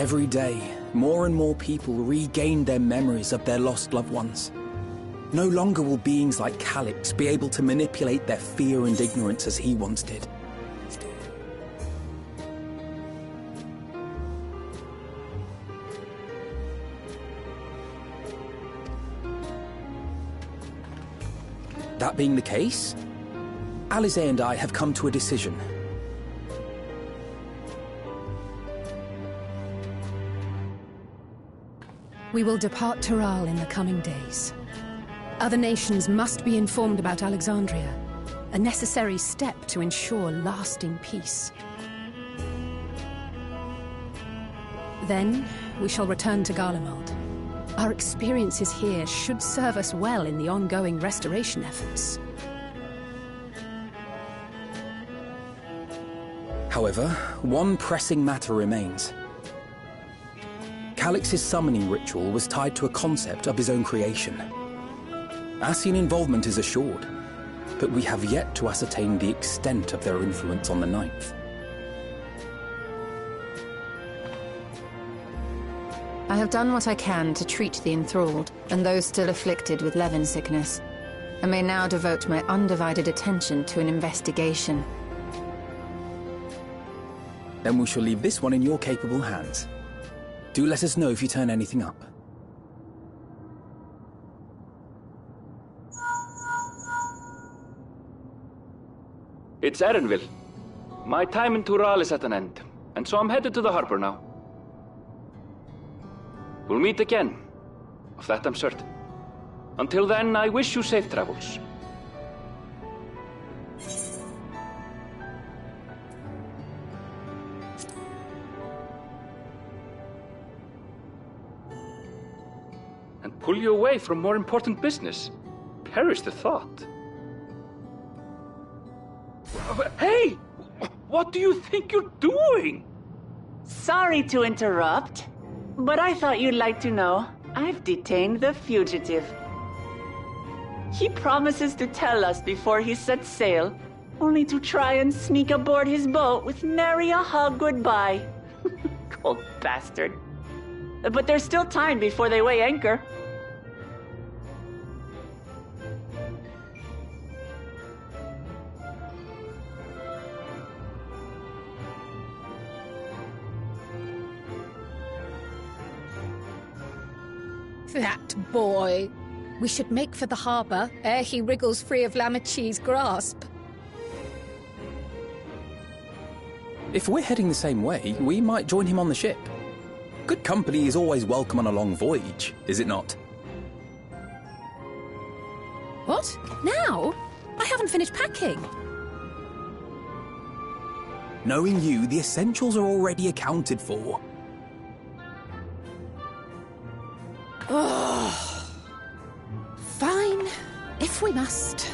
Every day, more and more people regain their memories of their lost loved ones. No longer will beings like Calix be able to manipulate their fear and ignorance as he once did. That being the case, Alisaie and I have come to a decision. We will depart Tural in the coming days. Other nations must be informed about Alexandria, a necessary step to ensure lasting peace. Then, we shall return to Garlemald. Our experiences here should serve us well in the ongoing restoration efforts. However, one pressing matter remains. Calix's summoning ritual was tied to a concept of his own creation. Ascian involvement is assured, but we have yet to ascertain the extent of their influence on the Ninth. I have done what I can to treat the enthralled, and those still afflicted with Levin sickness. I may now devote my undivided attention to an investigation. Then we shall leave this one in your capable hands. Do let us know if you turn anything up. It's Erenville. My time in Tural is at an end, and so I'm headed to the harbor now. We'll meet again, of that I'm certain. Until then, I wish you safe travels. And pull you away from more important business. Perish the thought. Hey! What do you think you're doing? Sorry to interrupt, but I thought you'd like to know I've detained the fugitive. He promises to tell us before he sets sail, only to try and sneak aboard his boat with nary a hug goodbye. Cold bastard. But there's still time before they weigh anchor. That boy! We should make for the harbor ere he wriggles free of Lamachi's grasp. If we're heading the same way, we might join him on the ship. Good company is always welcome on a long voyage, is it not? What? Now? I haven't finished packing. Knowing you, the essentials are already accounted for. Oh. Fine, if we must.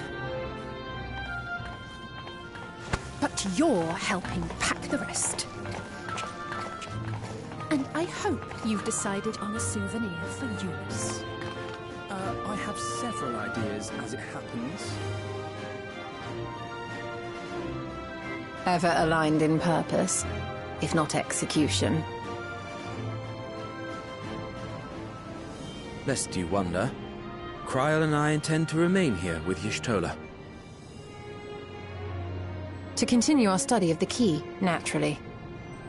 But you're helping pack the rest. And I hope you've decided on a souvenir for Eunice. I have several ideas, as it happens. Ever aligned in purpose, if not execution. Lest you wonder, Krile and I intend to remain here with Y'shtola. To continue our study of the key, naturally.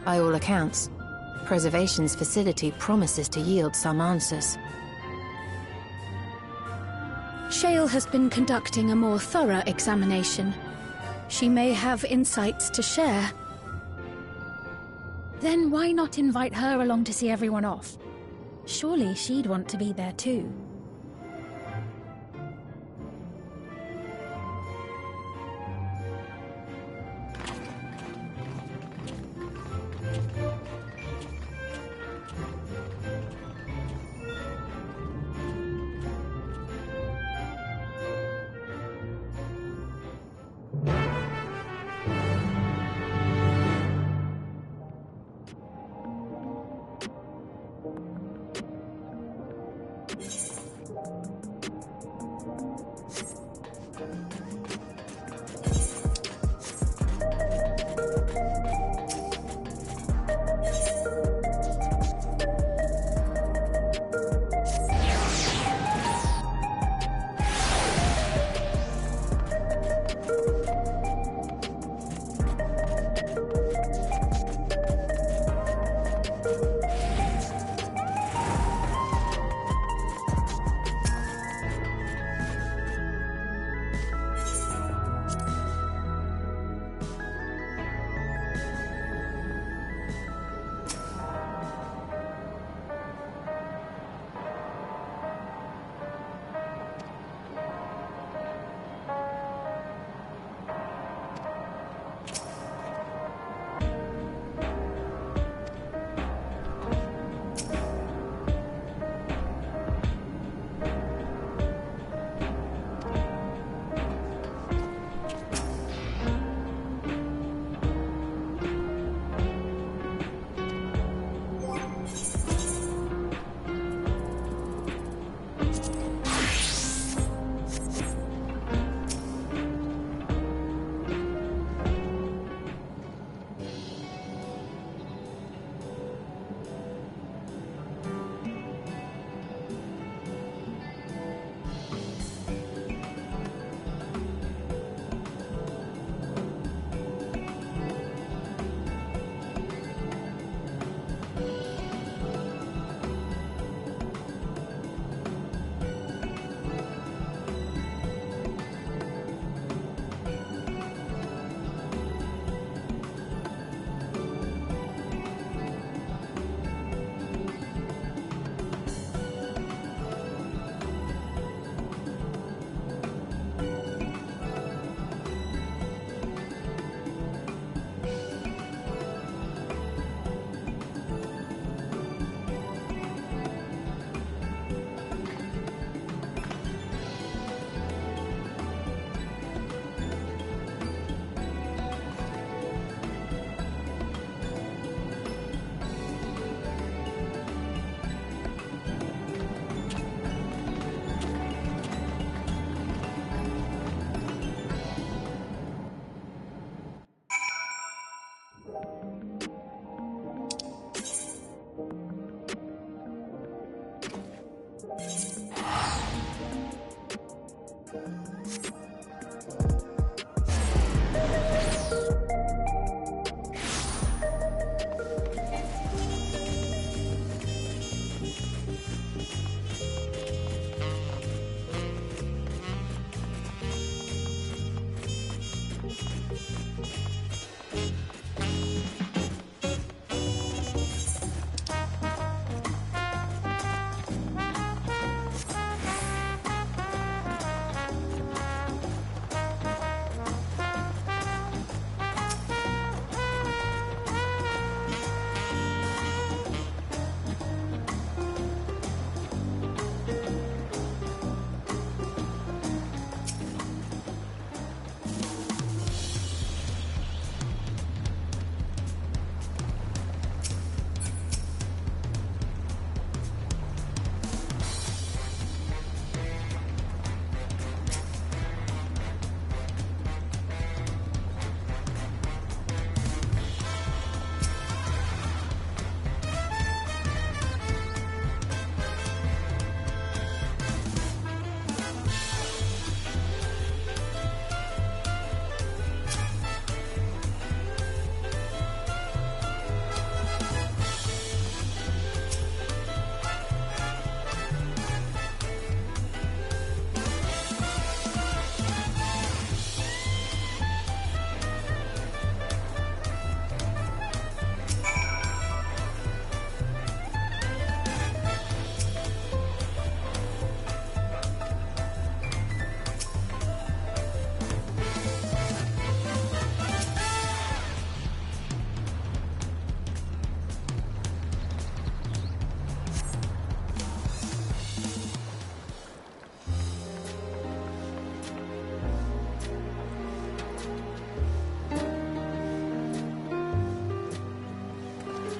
By all accounts, Preservation's facility promises to yield some answers. Shale has been conducting a more thorough examination. She may have insights to share. Then why not invite her along to see everyone off? Surely she'd want to be there too.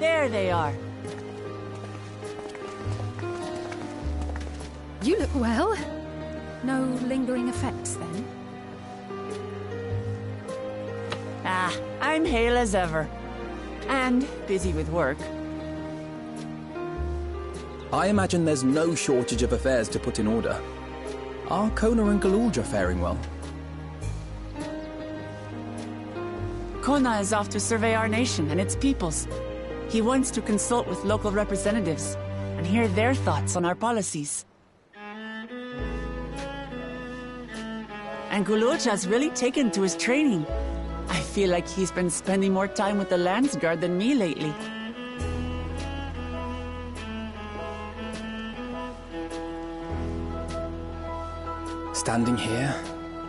There they are. You look well. No lingering effects, then? Ah, I'm hale as ever. And busy with work. I imagine there's no shortage of affairs to put in order. Are Kona and Galulja faring well? Kona is off to survey our nation and its peoples. He wants to consult with local representatives and hear their thoughts on our policies. And Galulja's really taken to his training. I feel like he's been spending more time with the Landsguard than me lately. Standing here,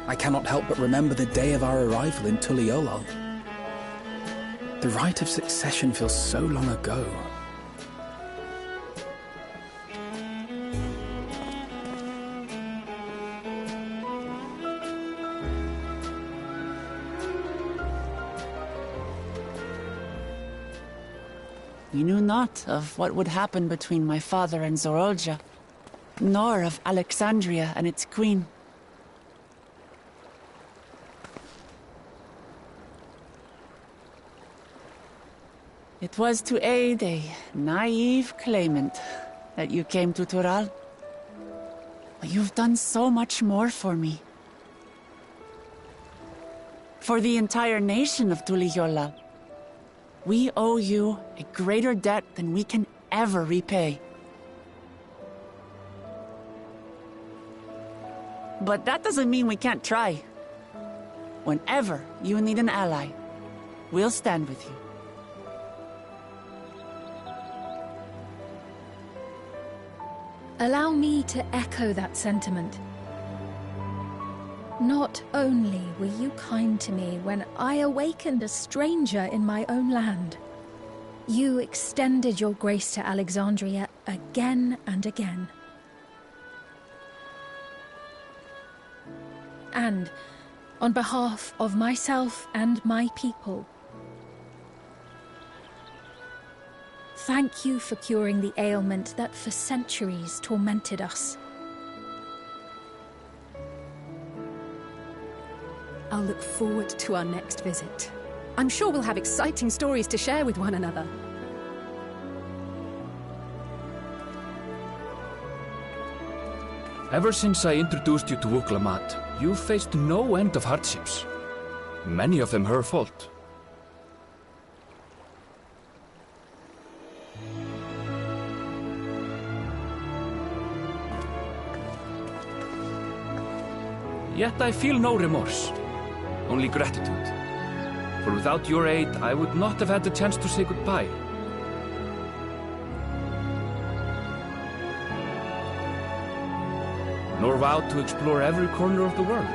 I cannot help but remember the day of our arrival in Tuliyollal. The rite of succession feels so long ago. We knew not of what would happen between my father and Zoraal, nor of Alexandria and its queen. It was to aid a naive claimant that you came to Tural. But you've done so much more for me. For the entire nation of Tuliyollal. We owe you a greater debt than we can ever repay. But that doesn't mean we can't try. Whenever you need an ally, we'll stand with you. Allow me to echo that sentiment. Not only were you kind to me when I awakened a stranger in my own land, you extended your grace to Alexandria again and again. And, on behalf of myself and my people, thank you for curing the ailment that for centuries tormented us. I'll look forward to our next visit. I'm sure we'll have exciting stories to share with one another. Ever since I introduced you to Wuk-Lamat, you've faced no end of hardships. Many of them her fault. Yet I feel no remorse, only gratitude. For without your aid, I would not have had the chance to say goodbye. Nor vowed to explore every corner of the world.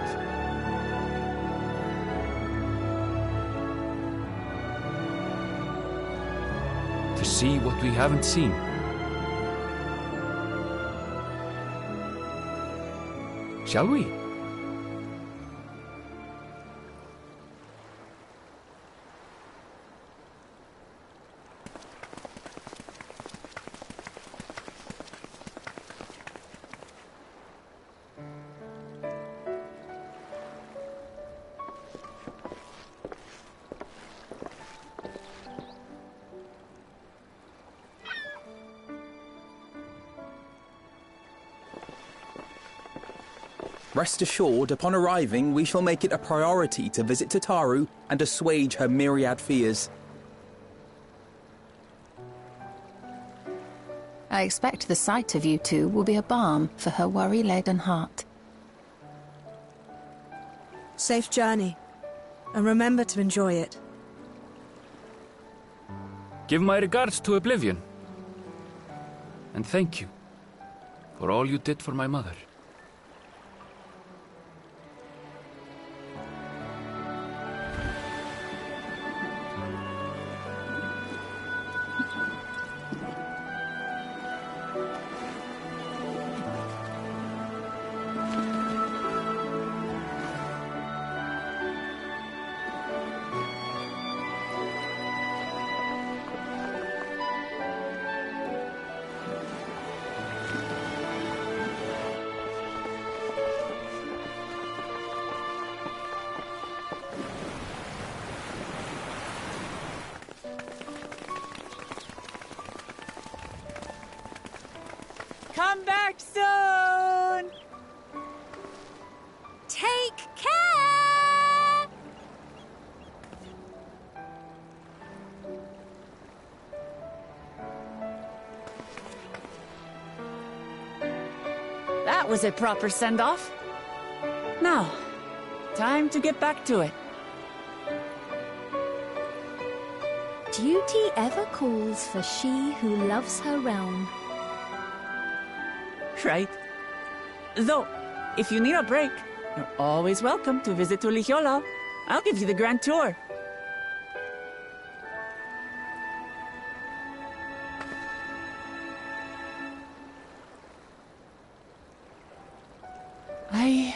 To see what we haven't seen. Shall we? Rest assured, upon arriving, we shall make it a priority to visit Tataru and assuage her myriad fears. I expect the sight of you two will be a balm for her worry-laden heart. Safe journey, and remember to enjoy it. Give my regards to Oblivion. And thank you for all you did for my mother. Come back soon! Take care! That was a proper send-off. Now, time to get back to it. Duty ever calls for she who loves her realm. Right. Though, if you need a break, you're always welcome to visit Ulihiolo. I'll give you the grand tour. I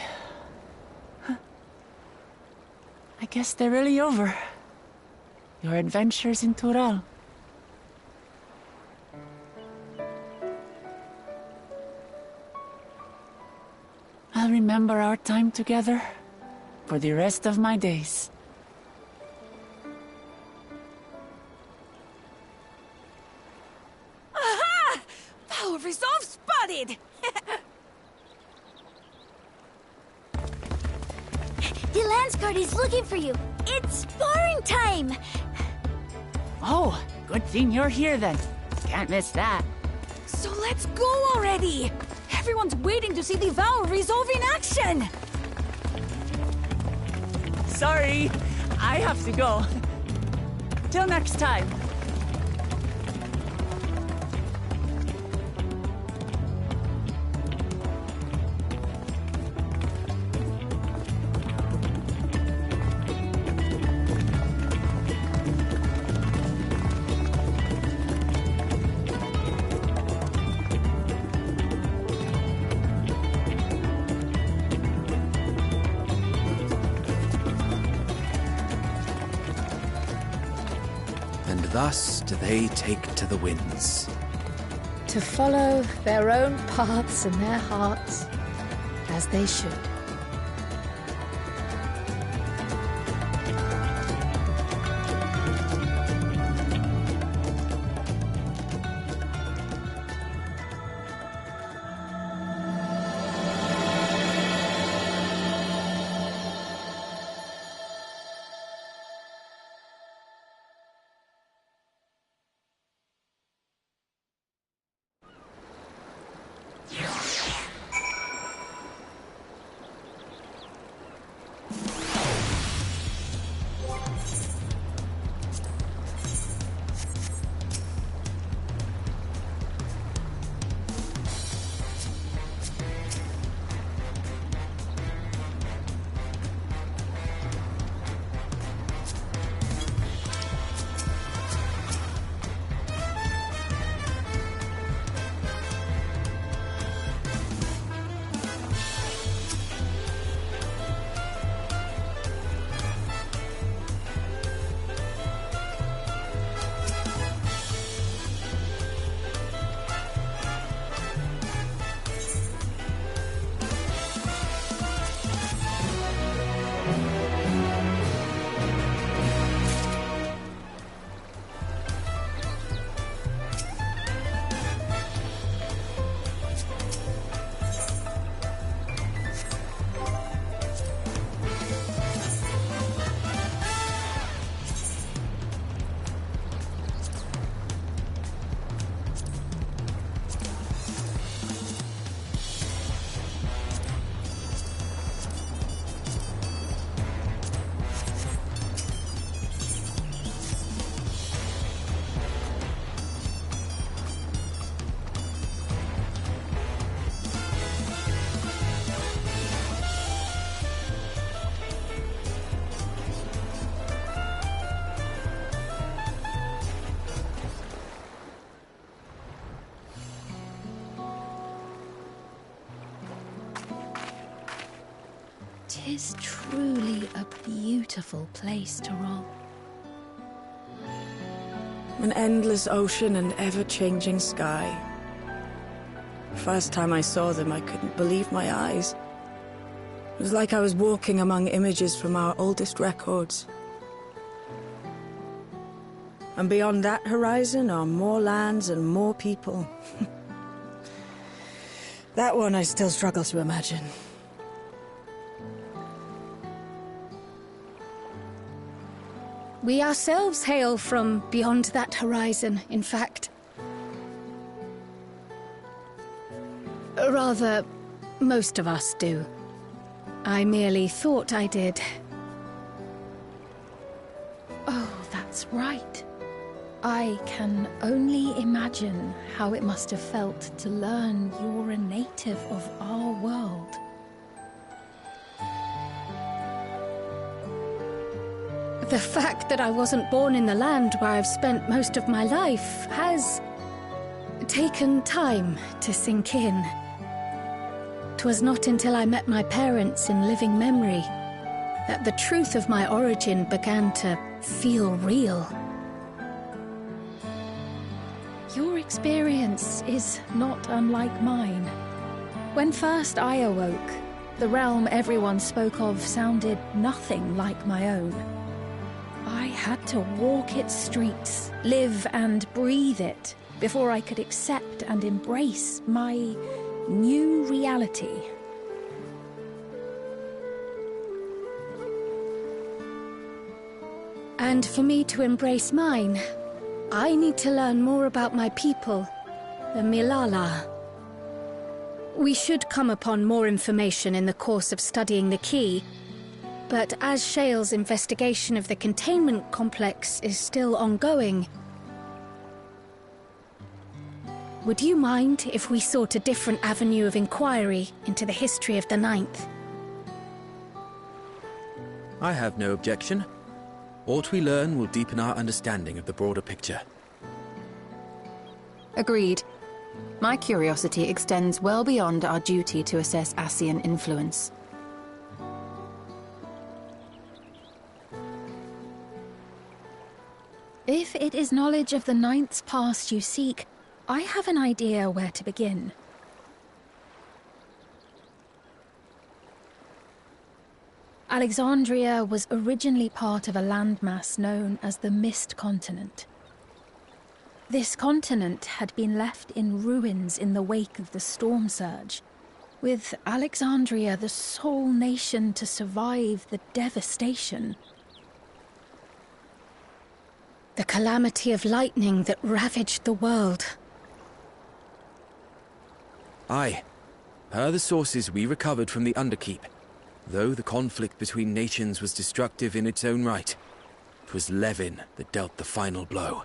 guess they're really over. Your adventures in Tural. I'll remember our time together for the rest of my days. Aha! Power resolve spotted! The Lance Guard is looking for you. It's sparring time! Oh, good thing you're here then. Can't miss that. So let's go already! Everyone's waiting to see the Vow resolve in action! Sorry, I have to go. Till next time. Thus do they take to the winds. To follow their own paths and their hearts, as they should. Tis truly a beautiful place to roll. An endless ocean and ever-changing sky. First time I saw them, I couldn't believe my eyes. It was like I was walking among images from our oldest records. And beyond that horizon are more lands and more people. That one I still struggle to imagine. We ourselves hail from beyond that horizon, in fact. Rather, most of us do. I merely thought I did. Oh, that's right. I can only imagine how it must have felt to learn you're a native of our world. The fact that I wasn't born in the land where I've spent most of my life has taken time to sink in. 'Twas not until I met my parents in living memory that the truth of my origin began to feel real. Your experience is not unlike mine. When first I awoke, the realm everyone spoke of sounded nothing like my own. I had to walk its streets, live and breathe it, before I could accept and embrace my new reality. And for me to embrace mine, I need to learn more about my people, the Milala. We should come upon more information in the course of studying the key, but as Shale's investigation of the containment complex is still ongoing, would you mind if we sought a different avenue of inquiry into the history of the Ninth? I have no objection. What we learn will deepen our understanding of the broader picture. Agreed. My curiosity extends well beyond our duty to assess Ascian influence. If it is knowledge of the Ninth's past you seek, I have an idea where to begin. Alexandria was originally part of a landmass known as the Mist Continent. This continent had been left in ruins in the wake of the storm surge, with Alexandria the sole nation to survive the devastation. The calamity of lightning that ravaged the world. Aye. Per the sources we recovered from the Underkeep, though the conflict between nations was destructive in its own right, 'twas Levin that dealt the final blow.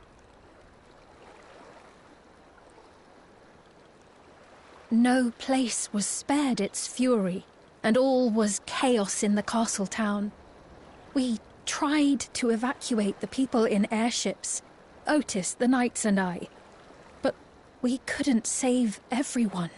No place was spared its fury, and all was chaos in the castle town. We tried to evacuate the people in airships, Otis, the knights and I, but we couldn't save everyone.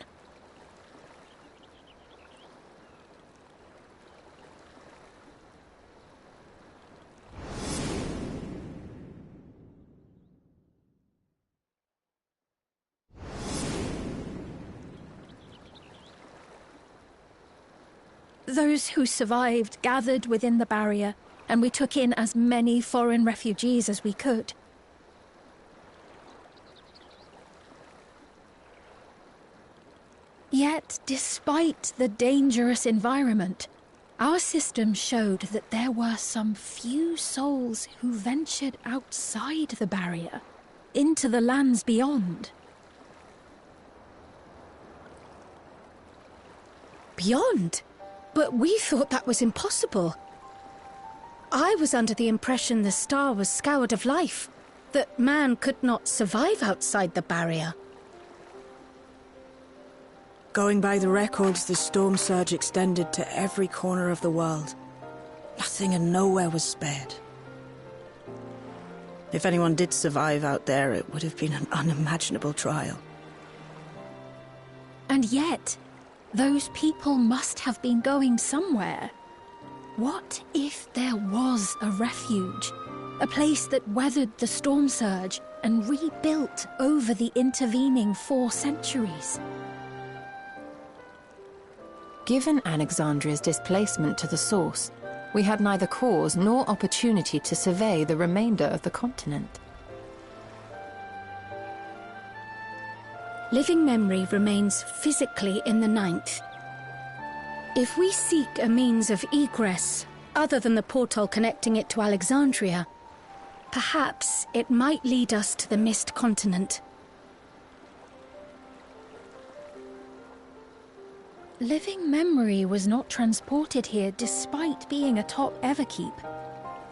Those who survived gathered within the barrier, and we took in as many foreign refugees as we could. Yet, despite the dangerous environment, our system showed that there were some few souls who ventured outside the barrier, into the lands beyond. Beyond? But we thought that was impossible. I was under the impression the star was scoured of life, that man could not survive outside the barrier. Going by the records, the storm surge extended to every corner of the world. Nothing and nowhere was spared. If anyone did survive out there, it would have been an unimaginable trial. And yet, those people must have been going somewhere. What if there was a refuge? A place that weathered the storm surge and rebuilt over the intervening 4 centuries? Given Alexandria's displacement to the source, we had neither cause nor opportunity to survey the remainder of the continent. living memory remains physically in the Ninth. If we seek a means of egress other than the portal connecting it to Alexandria, perhaps it might lead us to the Mist Continent. Living memory was not transported here despite being atop Everkeep.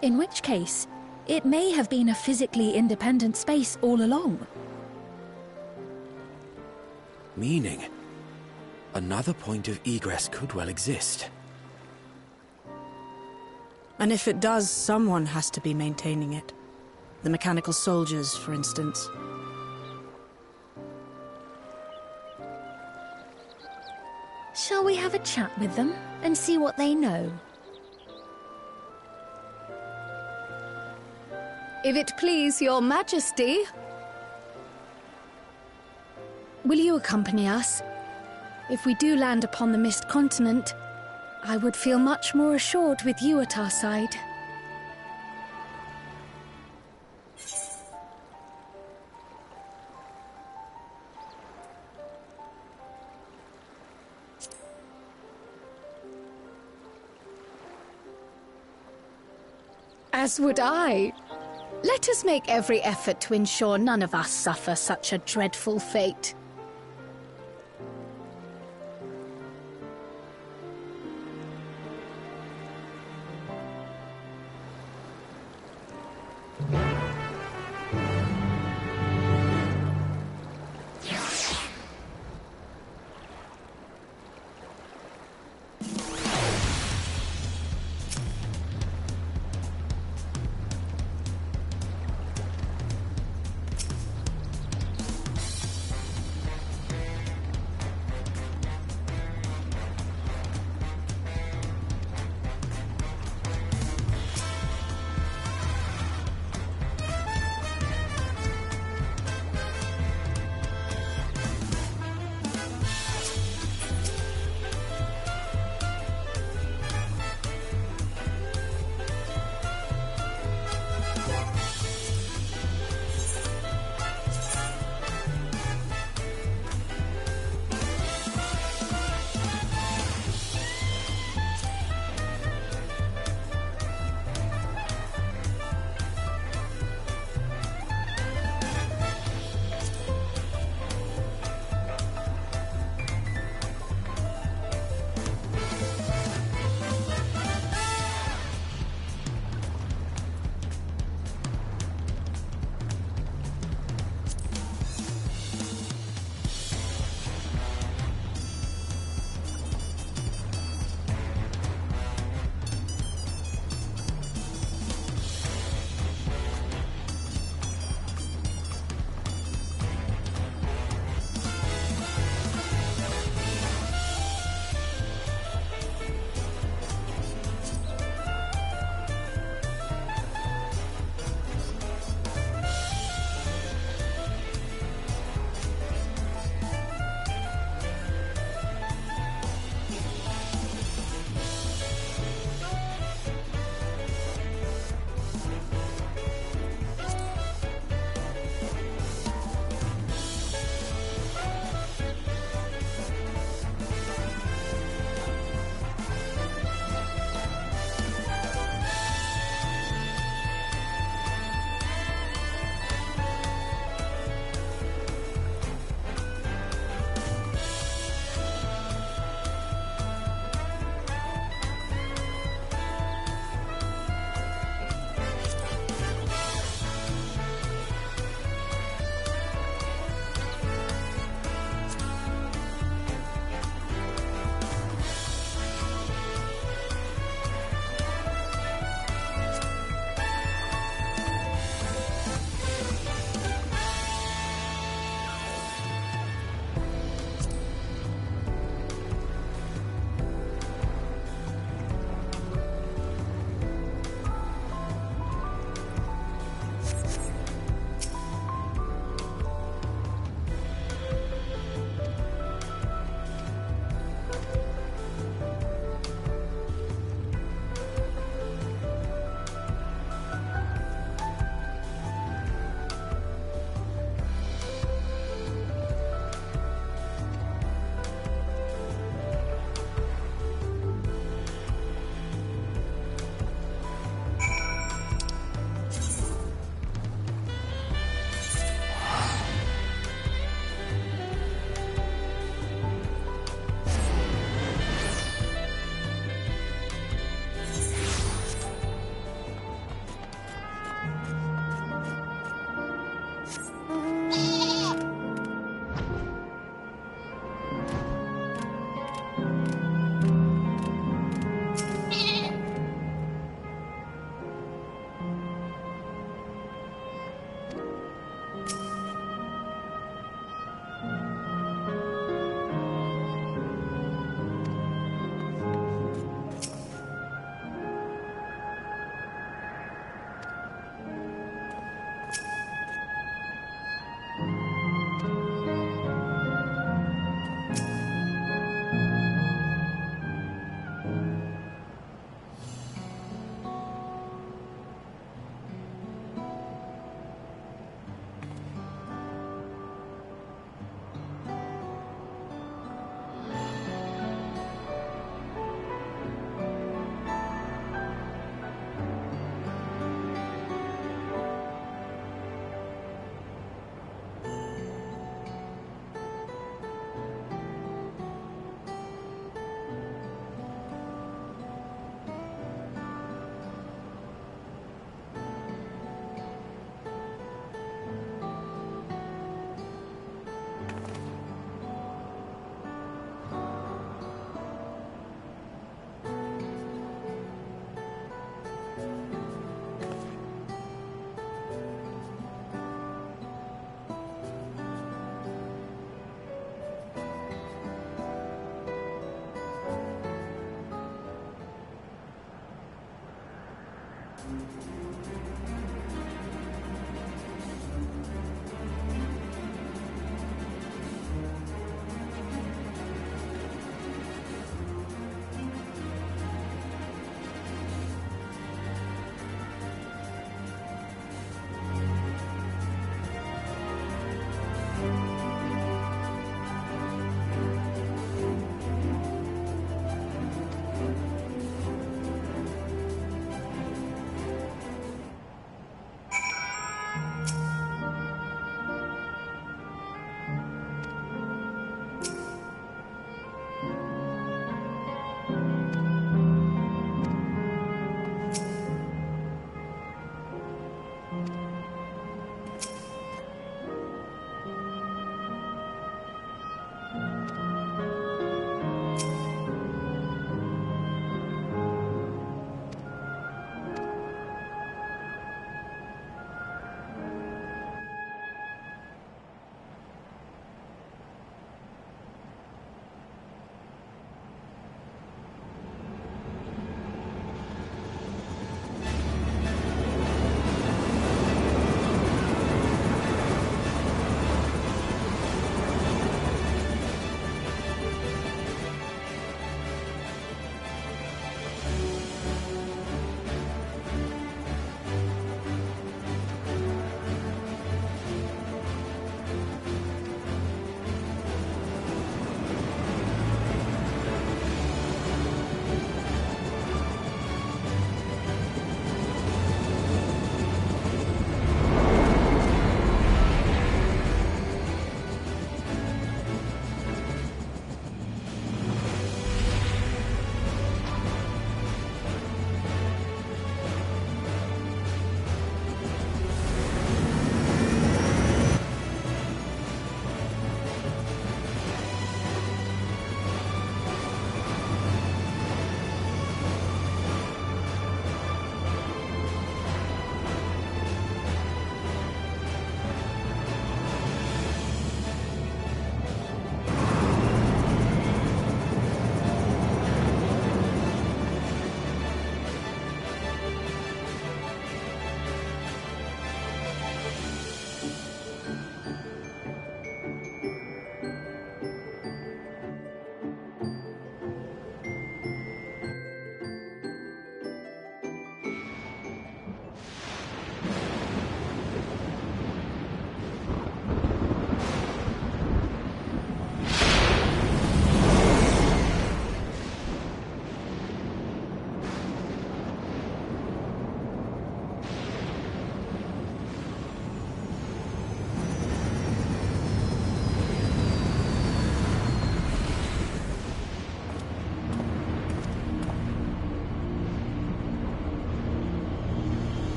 In which case, it may have been a physically independent space all along. Meaning, another point of egress could well exist. And if it does, someone has to be maintaining it. The mechanical soldiers, for instance. Shall we have a chat with them and see what they know? If it please your majesty. Will you accompany us? If we do land upon the Mist Continent, I would feel much more assured with you at our side. As would I. Let us make every effort to ensure none of us suffer such a dreadful fate.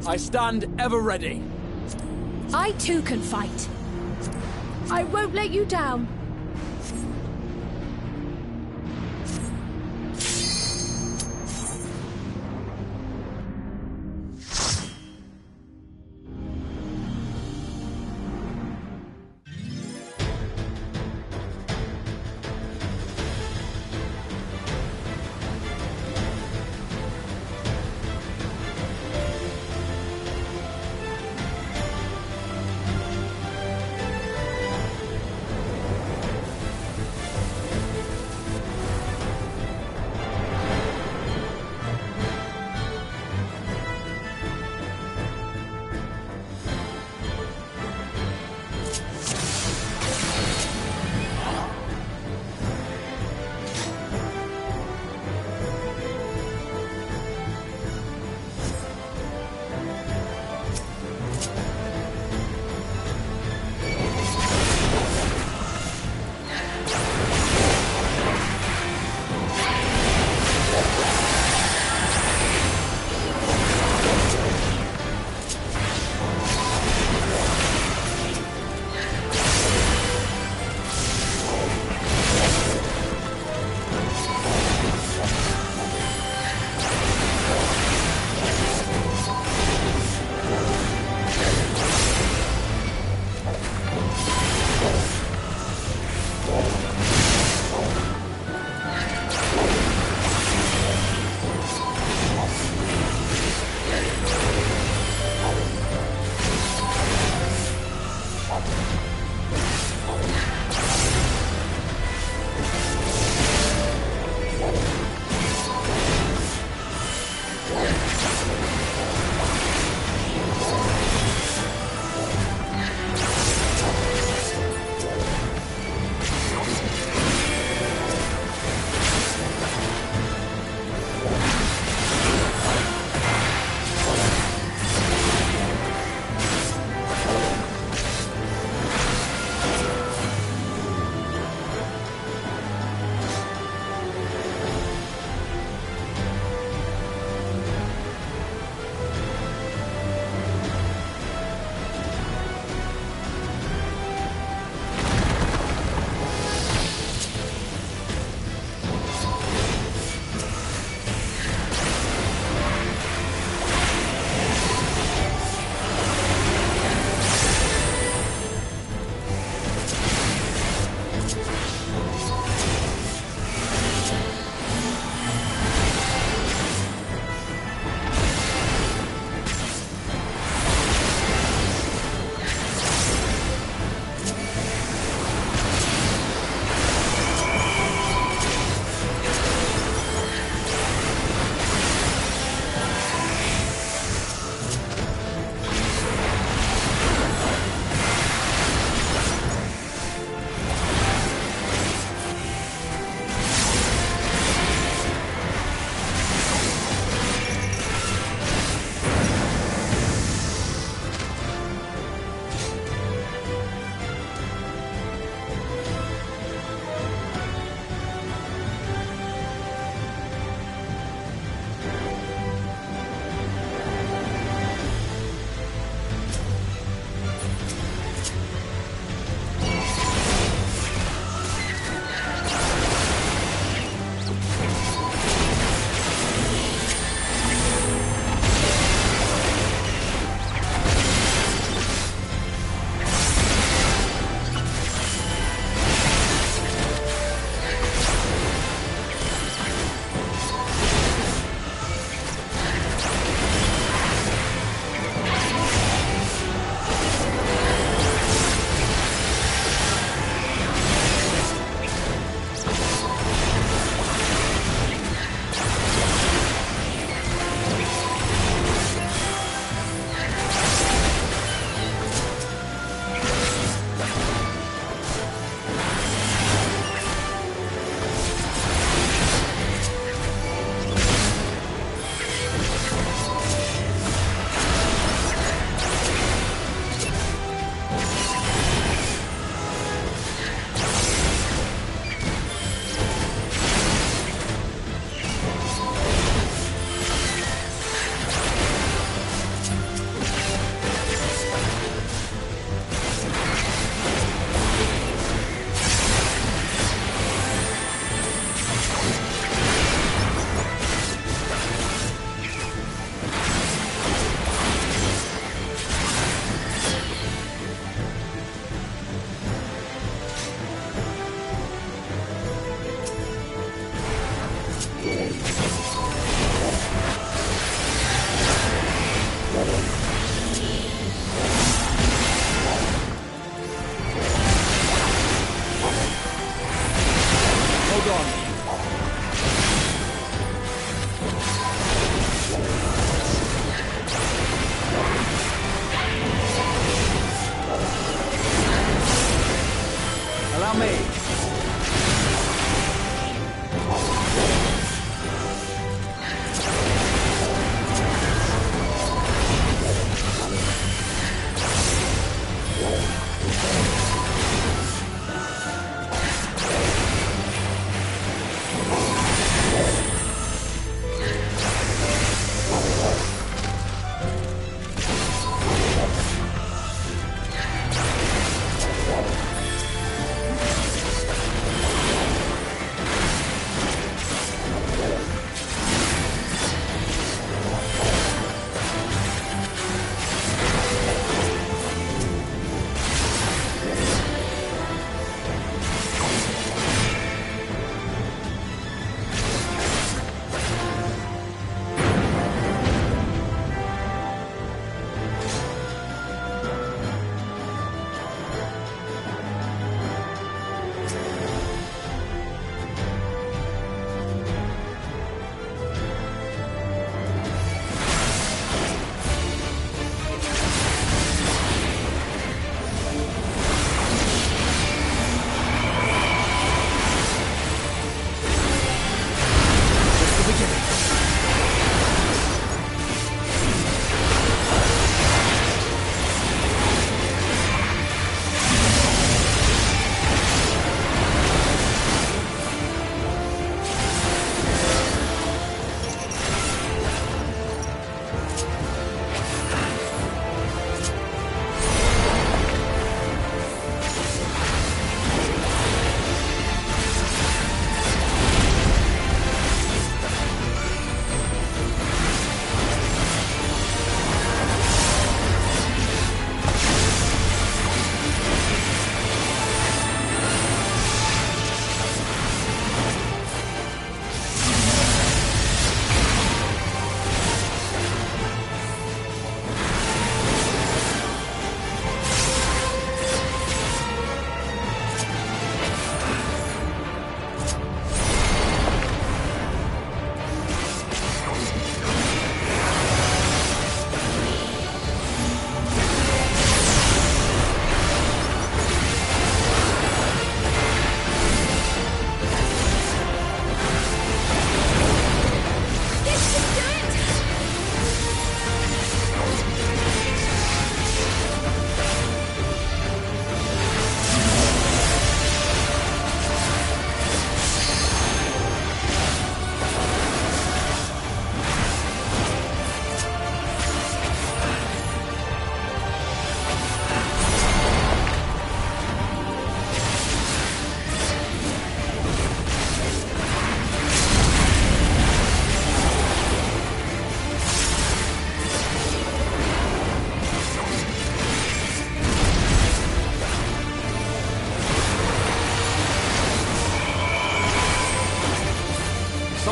I stand ever ready. I too can fight. I won't let you down.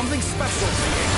something special.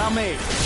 on me!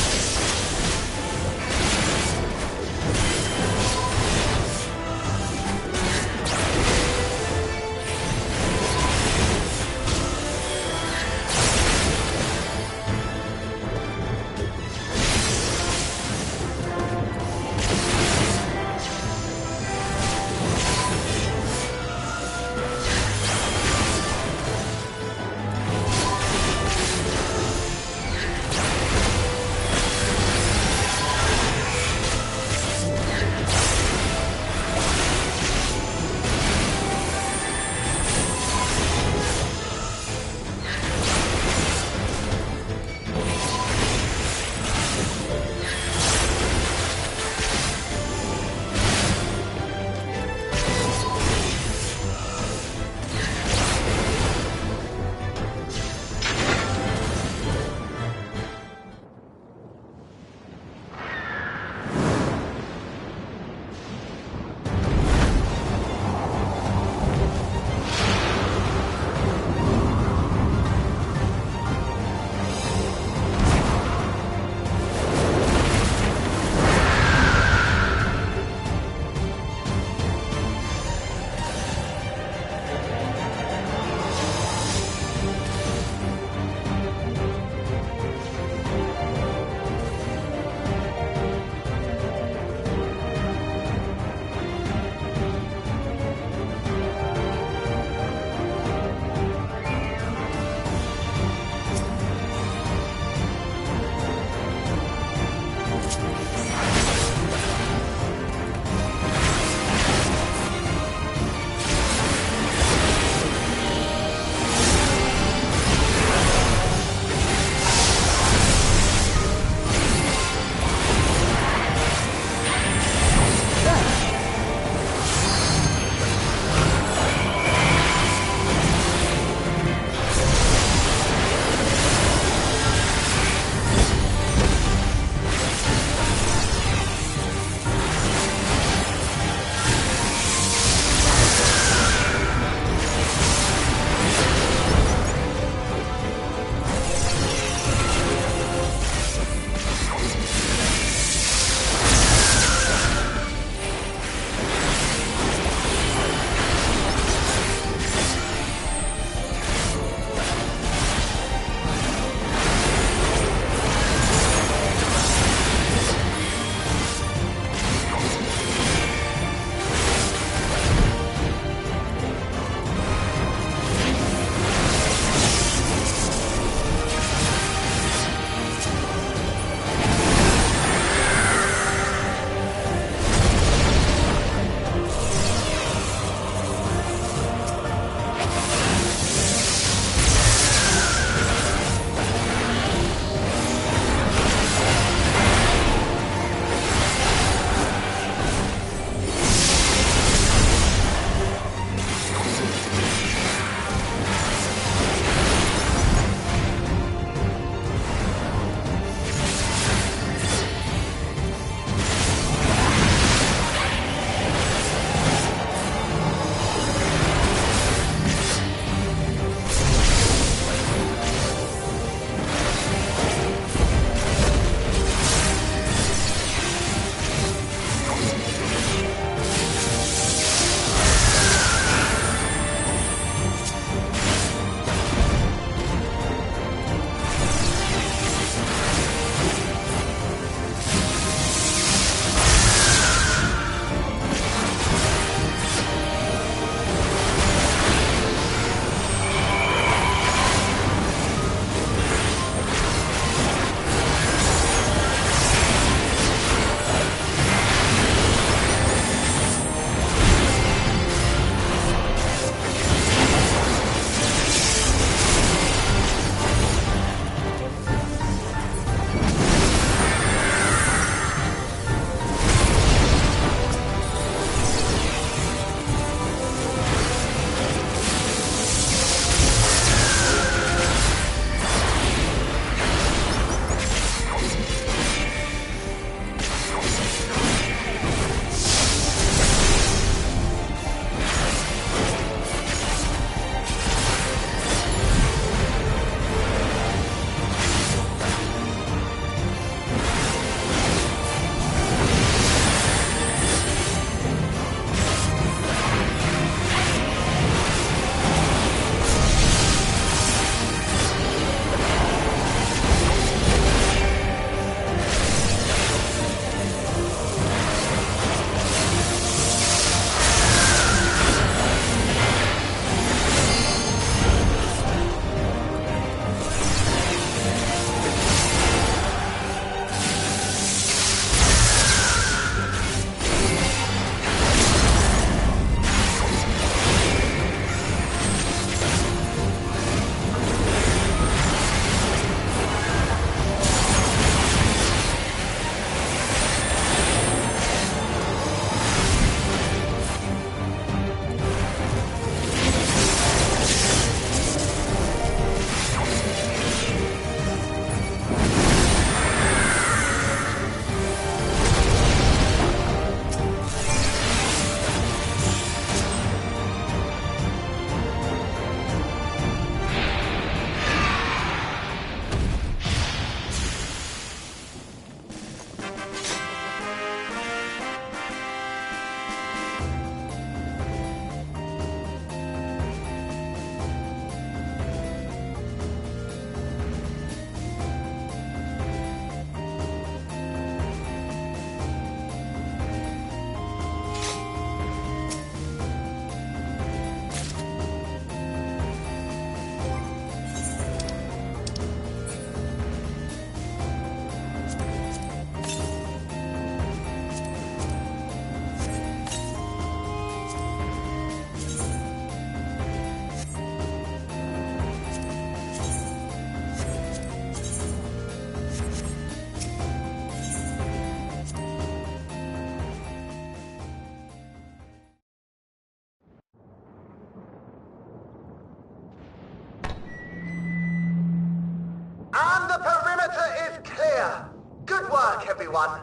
is clear. Good work, everyone.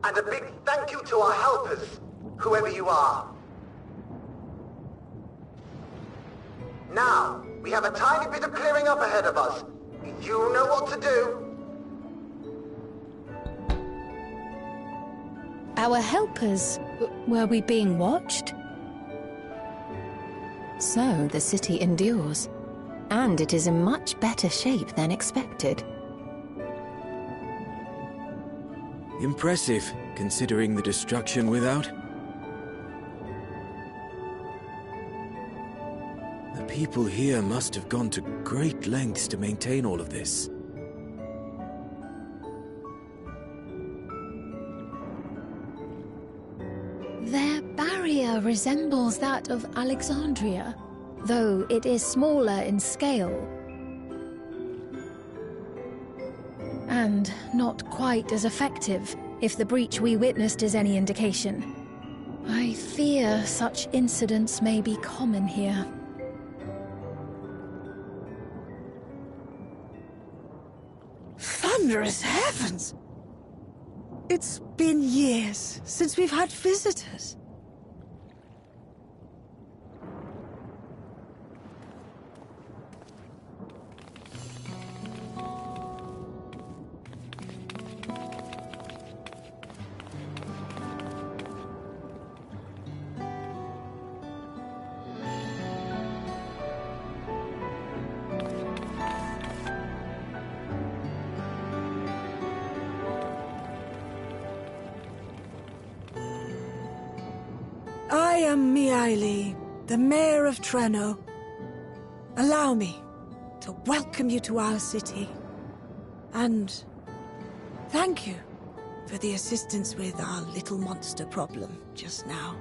And a big thank you to our helpers, whoever you are. Now, we have a tiny bit of clearing up ahead of us. You know what to do. Our helpers? Were we being watched? So the city endures. And it is in much better shape than expected. Impressive, considering the destruction without. The people here must have gone to great lengths to maintain all of this. Their barrier resembles that of Alexandria, though it is smaller in scale. And not quite as effective, if the breach we witnessed is any indication. I fear such incidents may be common here. Thunderous heavens! It's been years since we've had visitors. I am Miaili, the Mayor of Treno. Allow me to welcome you to our city. And thank you for the assistance with our little monster problem just now.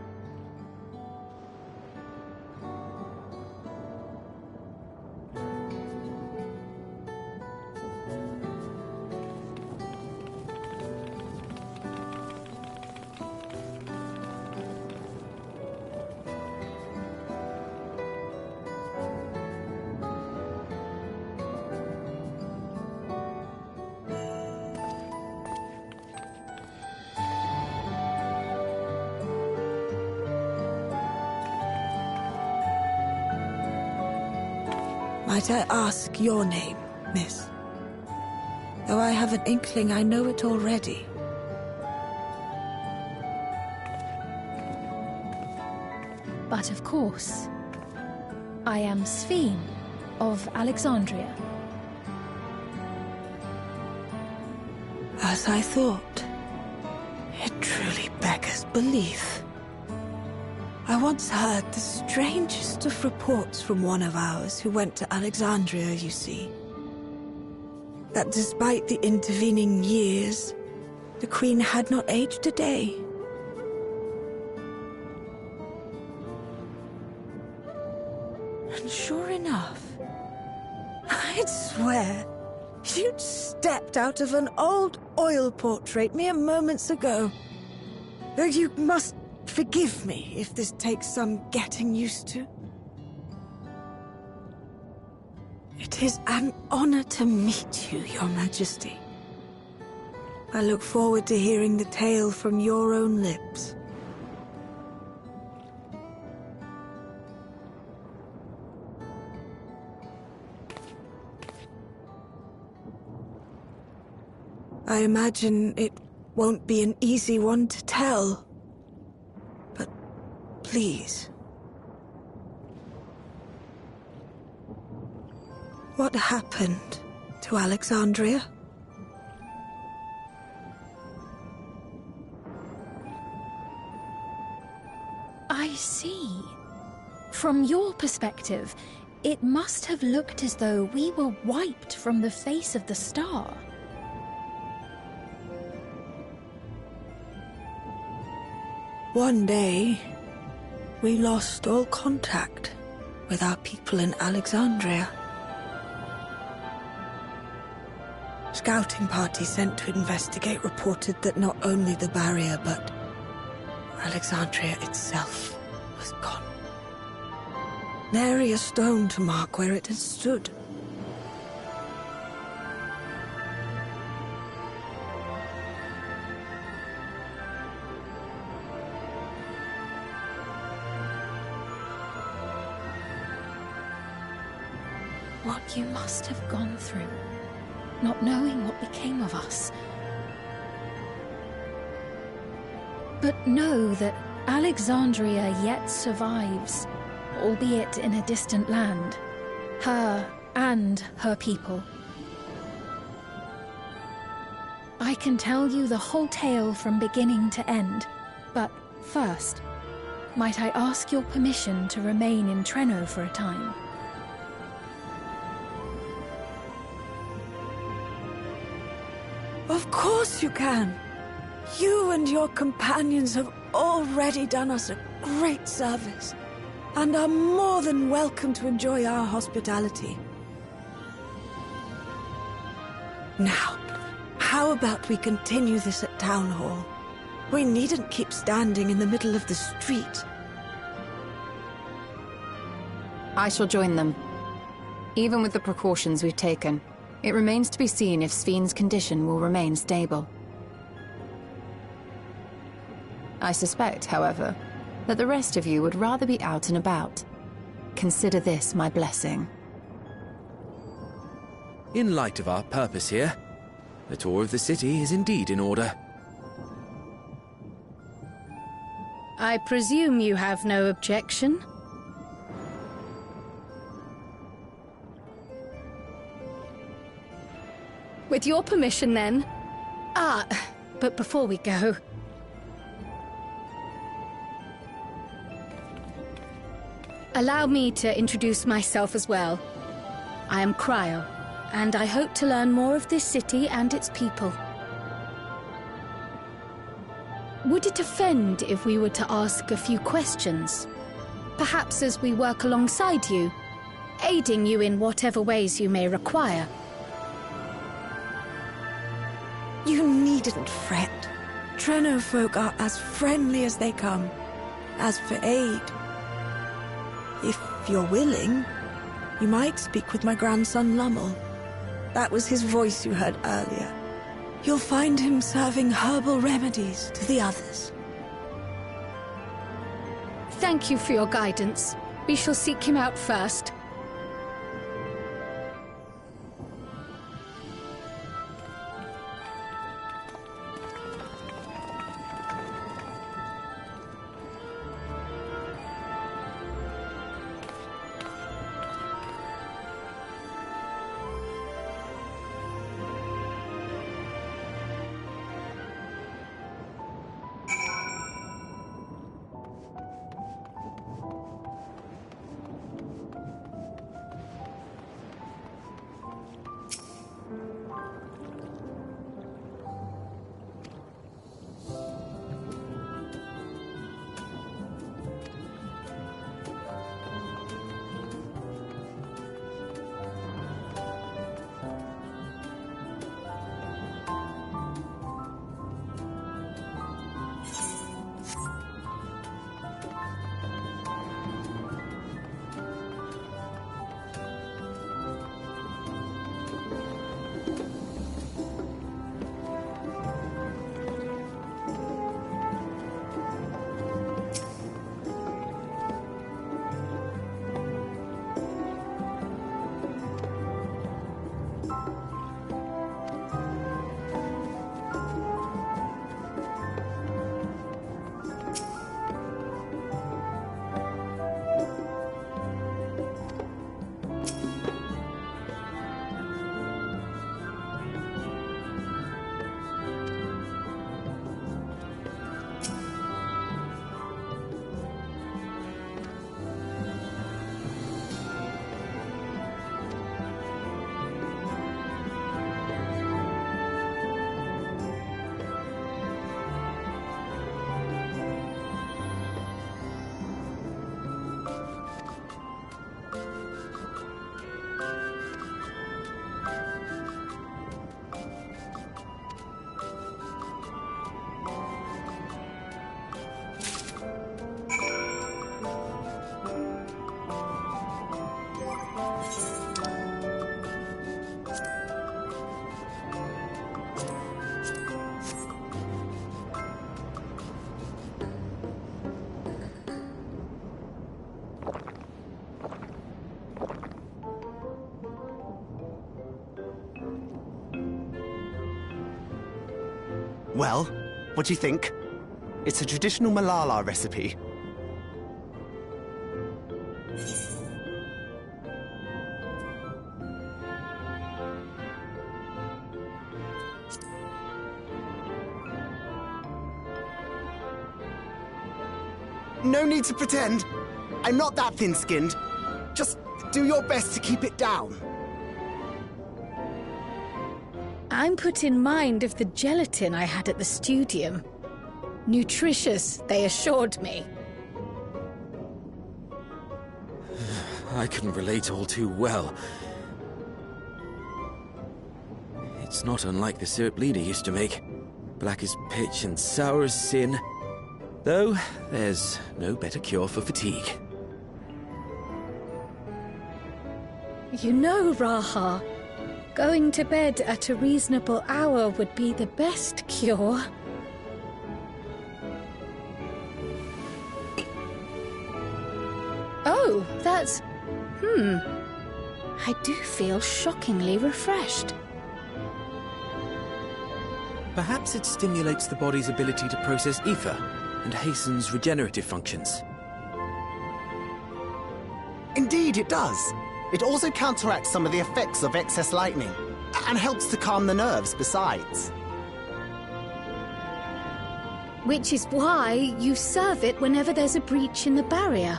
Might I ask your name, miss? Though I have an inkling I know it already. But of course, I am Sphene of Alexandria. As I thought. It truly beggars belief. I once heard the strangest of reports from one of ours who went to Alexandria, you see. That despite the intervening years, the Queen had not aged a day. And sure enough, I'd swear you'd stepped out of an old oil portrait mere moments ago. Though you must forgive me if this takes some getting used to. It is an honor to meet you, Your Majesty. I look forward to hearing the tale from your own lips. I imagine it won't be an easy one to tell. But please. What happened to Alexandria? I see. From your perspective, it must have looked as though we were wiped from the face of the star. One day, we lost all contact with our people in Alexandria. Scouting party sent to investigate reported that not only the barrier, but Alexandria itself was gone. Nary a stone to mark where it has stood. What you must have gone through, not knowing what became of us. But know that Alexandria yet survives, albeit in a distant land. Her and her people. I can tell you the whole tale from beginning to end, but first, might I ask your permission to remain in Trenno for a time? Of course you can. You and your companions have already done us a great service, and are more than welcome to enjoy our hospitality. Now, how about we continue this at Town Hall? We needn't keep standing in the middle of the street. I shall join them. Even with the precautions we've taken, it remains to be seen if Sven's condition will remain stable. I suspect, however, that the rest of you would rather be out and about. Consider this my blessing. In light of our purpose here, the tour of the city is indeed in order. I presume you have no objection? With your permission, then. But before we go... allow me to introduce myself as well. I am Cryo, and I hope to learn more of this city and its people. Would it offend if we were to ask a few questions? Perhaps as we work alongside you, aiding you in whatever ways you may require. You needn't fret. Trenno folk are as friendly as they come. As for aid, if you're willing, you might speak with my grandson Lummel. That was his voice you heard earlier. You'll find him serving herbal remedies to the others. Thank you for your guidance. We shall seek him out first. Well, what do you think? It's a traditional Malala recipe. No need to pretend. I'm not that thin-skinned. Just do your best to keep it down. I'm put in mind of the gelatin I had at the studium. Nutritious, they assured me. I can relate all too well. It's not unlike the syrup Lena used to make. Black as pitch and sour as sin. Though, there's no better cure for fatigue. You know, Raha, going to bed at a reasonable hour would be the best cure. Oh, that's... I do feel shockingly refreshed. Perhaps it stimulates the body's ability to process ether and hastens regenerative functions. Indeed, it does. It also counteracts some of the effects of excess lightning, and helps to calm the nerves besides. Which is why you serve it whenever there's a breach in the barrier.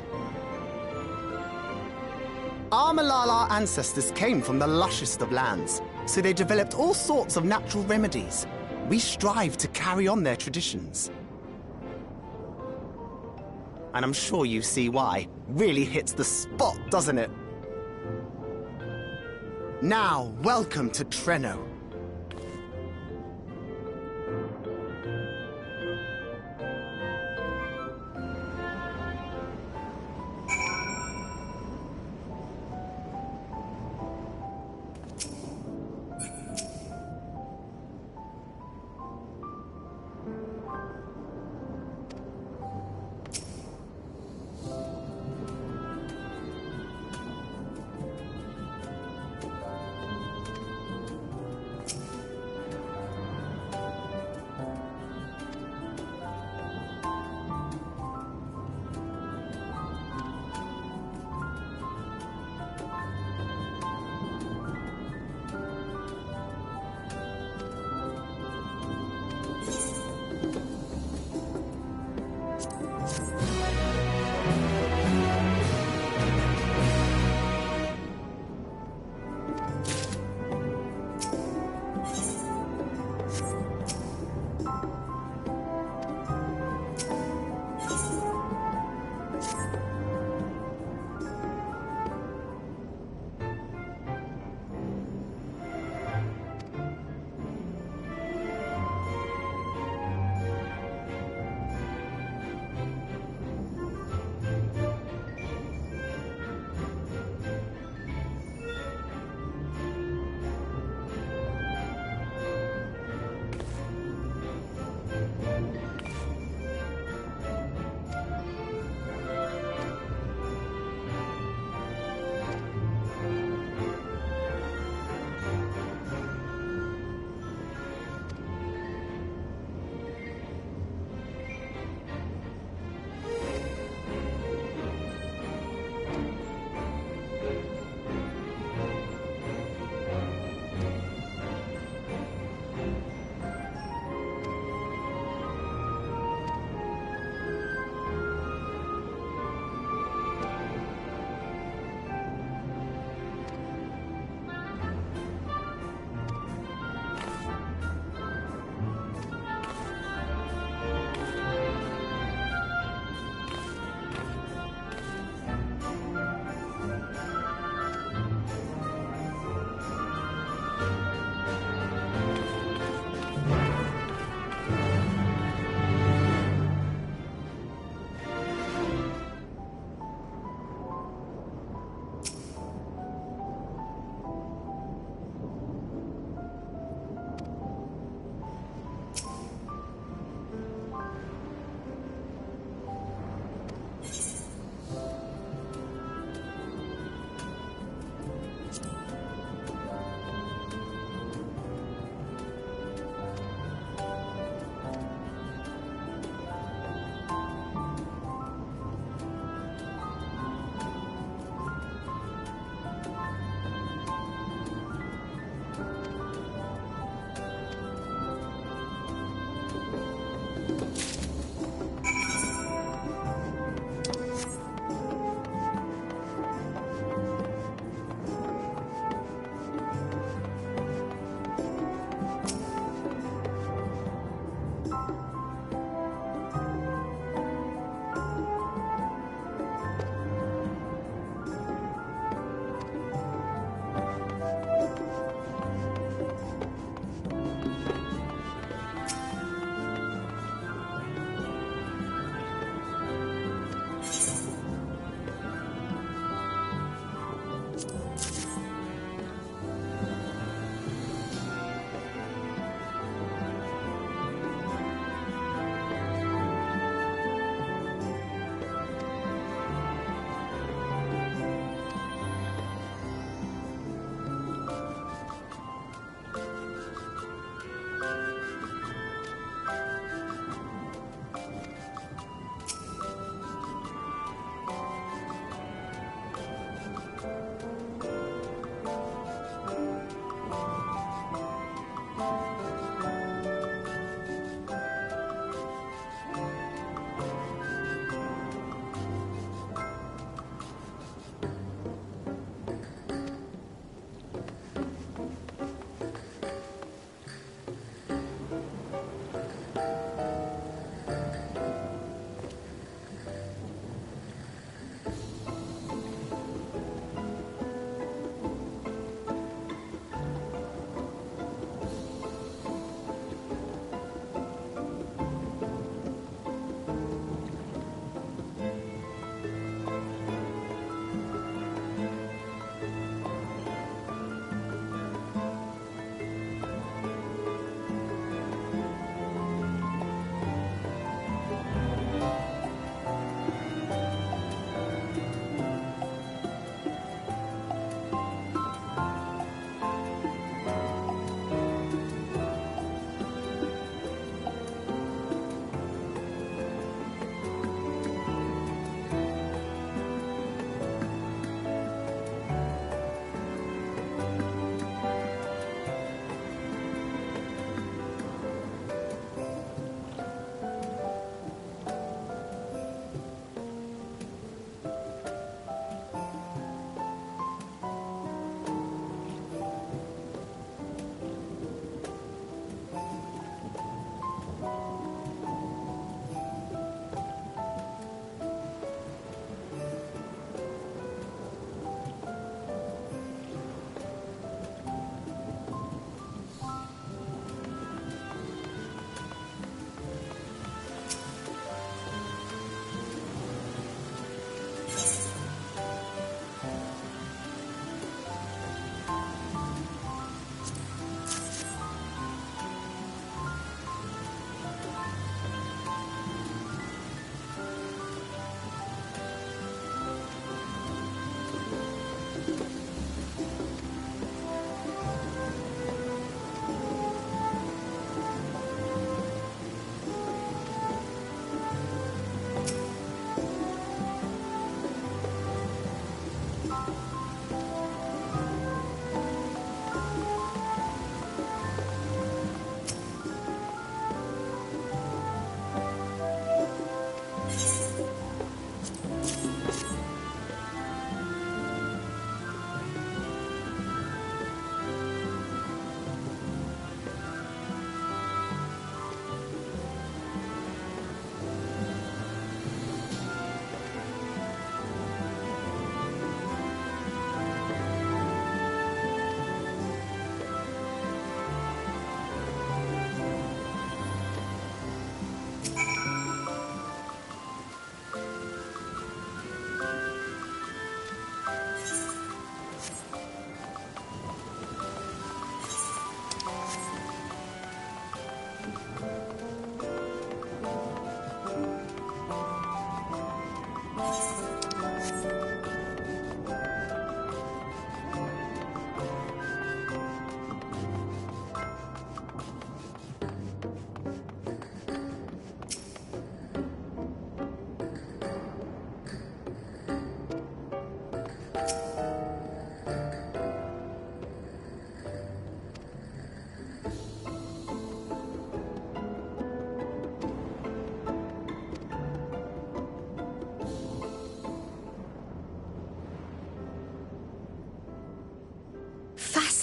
Our Malala ancestors came from the lushest of lands, so they developed all sorts of natural remedies. We strive to carry on their traditions. And I'm sure you see why. Really hits the spot, doesn't it? Now, welcome to Treno.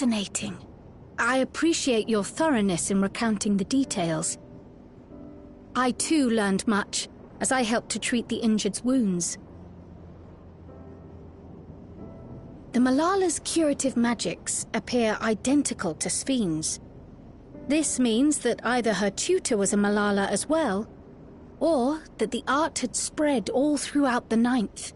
fascinating. I appreciate your thoroughness in recounting the details. I too learned much, as I helped to treat the injured's wounds. The Malala's curative magics appear identical to Sphène's. This means that either her tutor was a Malala as well, or that the art had spread all throughout the Ninth.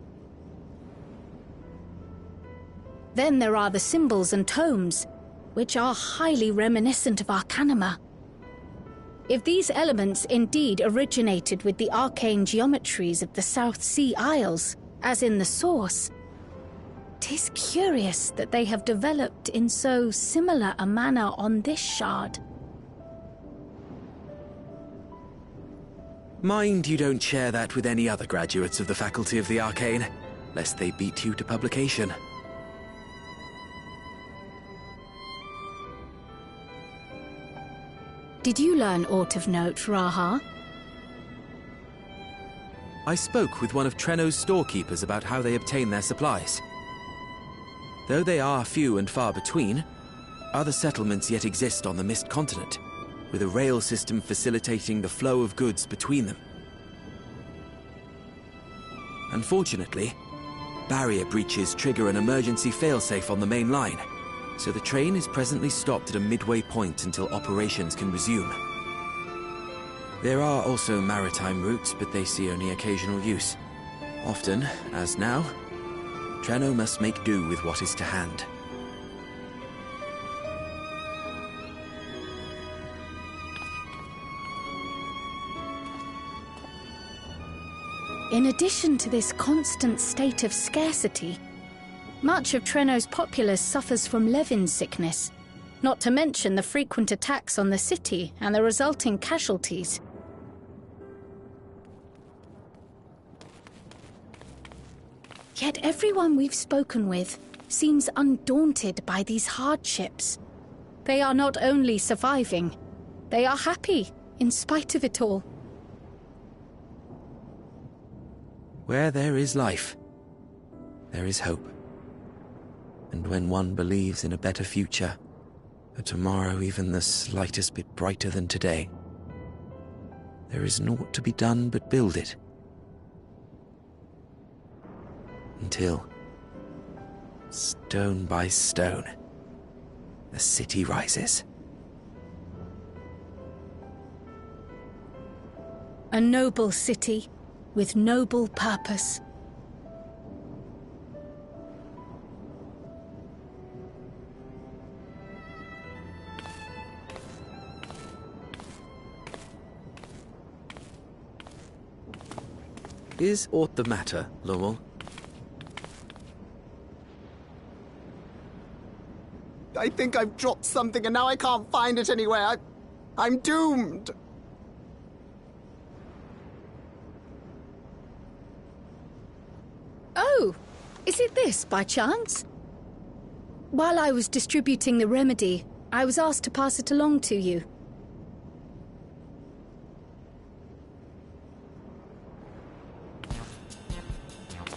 Then there are the symbols and tomes, which are highly reminiscent of Arcanima. If these elements indeed originated with the arcane geometries of the South Sea Isles, as in the source, 'tis curious that they have developed in so similar a manner on this shard. Mind you don't share that with any other graduates of the Faculty of the Arcane, lest they beat you to publication. Did you learn aught of note, Raha? I spoke with one of Treno's storekeepers about how they obtain their supplies. Though they are few and far between, other settlements yet exist on the Mist Continent, with a rail system facilitating the flow of goods between them. Unfortunately, barrier breaches trigger an emergency failsafe on the main line, so the train is presently stopped at a midway point until operations can resume. There are also maritime routes, but they see only occasional use. Often, as now, Treno must make do with what is to hand. In addition to this constant state of scarcity, much of Treno's populace suffers from Levin sickness, not to mention the frequent attacks on the city and the resulting casualties. Yet everyone we've spoken with seems undaunted by these hardships. They are not only surviving, they are happy in spite of it all. Where there is life, there is hope. And when one believes in a better future, a tomorrow even the slightest bit brighter than today, there is naught to be done but build it. Until, stone by stone, the city rises. A noble city with noble purpose. Is aught the matter, Lowell? I think I've dropped something and now I can't find it anywhere. I'm doomed. Oh, is it this by chance? While I was distributing the remedy, I was asked to pass it along to you.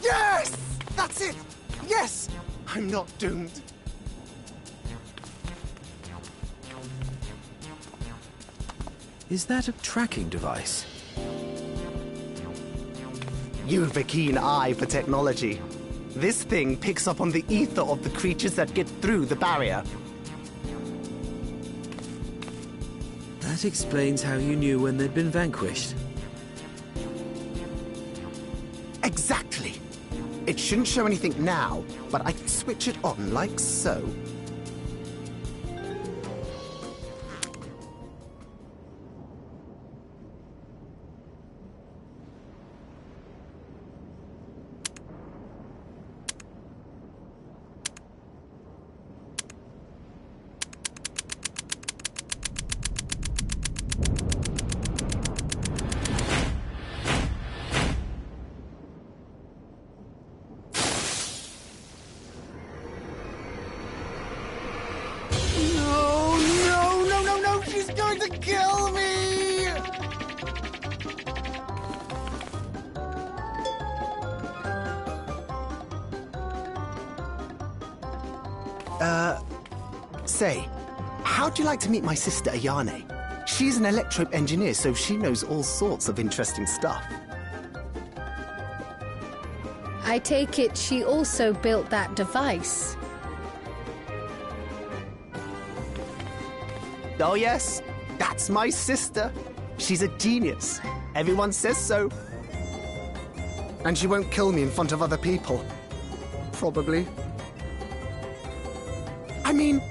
Yes! That's it! Yes! I'm not doomed. Is that a tracking device? You've a keen eye for technology. This thing picks up on the ether of the creatures that get through the barrier. That explains how you knew when they'd been vanquished. Exactly. It shouldn't show anything now, but I can switch it on like so. say, how'd you like to meet my sister Ayane? She's an electrope engineer, so she knows all sorts of interesting stuff. I take it she also built that device. Oh yes, that's my sister. She's a genius. Everyone says so. And she won't kill me in front of other people. Probably. I mean,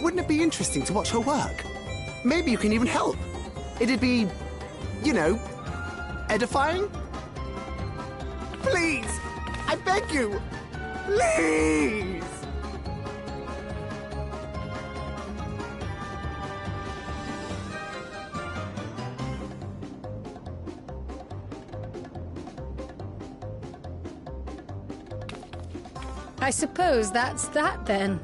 wouldn't it be interesting to watch her work? Maybe you can even help. It'd be, you know, edifying? Please! I beg you! Please! I suppose that's that then.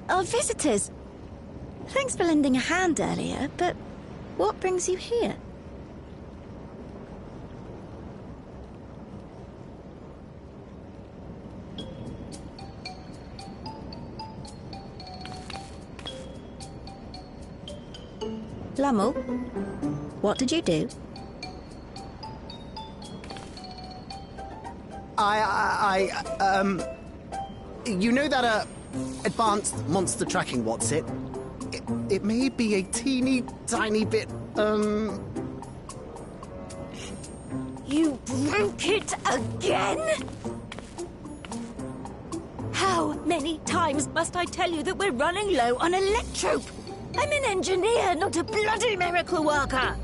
Our visitors. Thanks for lending a hand earlier, but what brings you here? Lummel, what did you do? You know that, advanced monster tracking, what's it? It may be a teeny tiny bit, You broke it again? How many times must I tell you that we're running low on electrope? I'm an engineer, not a bloody miracle worker!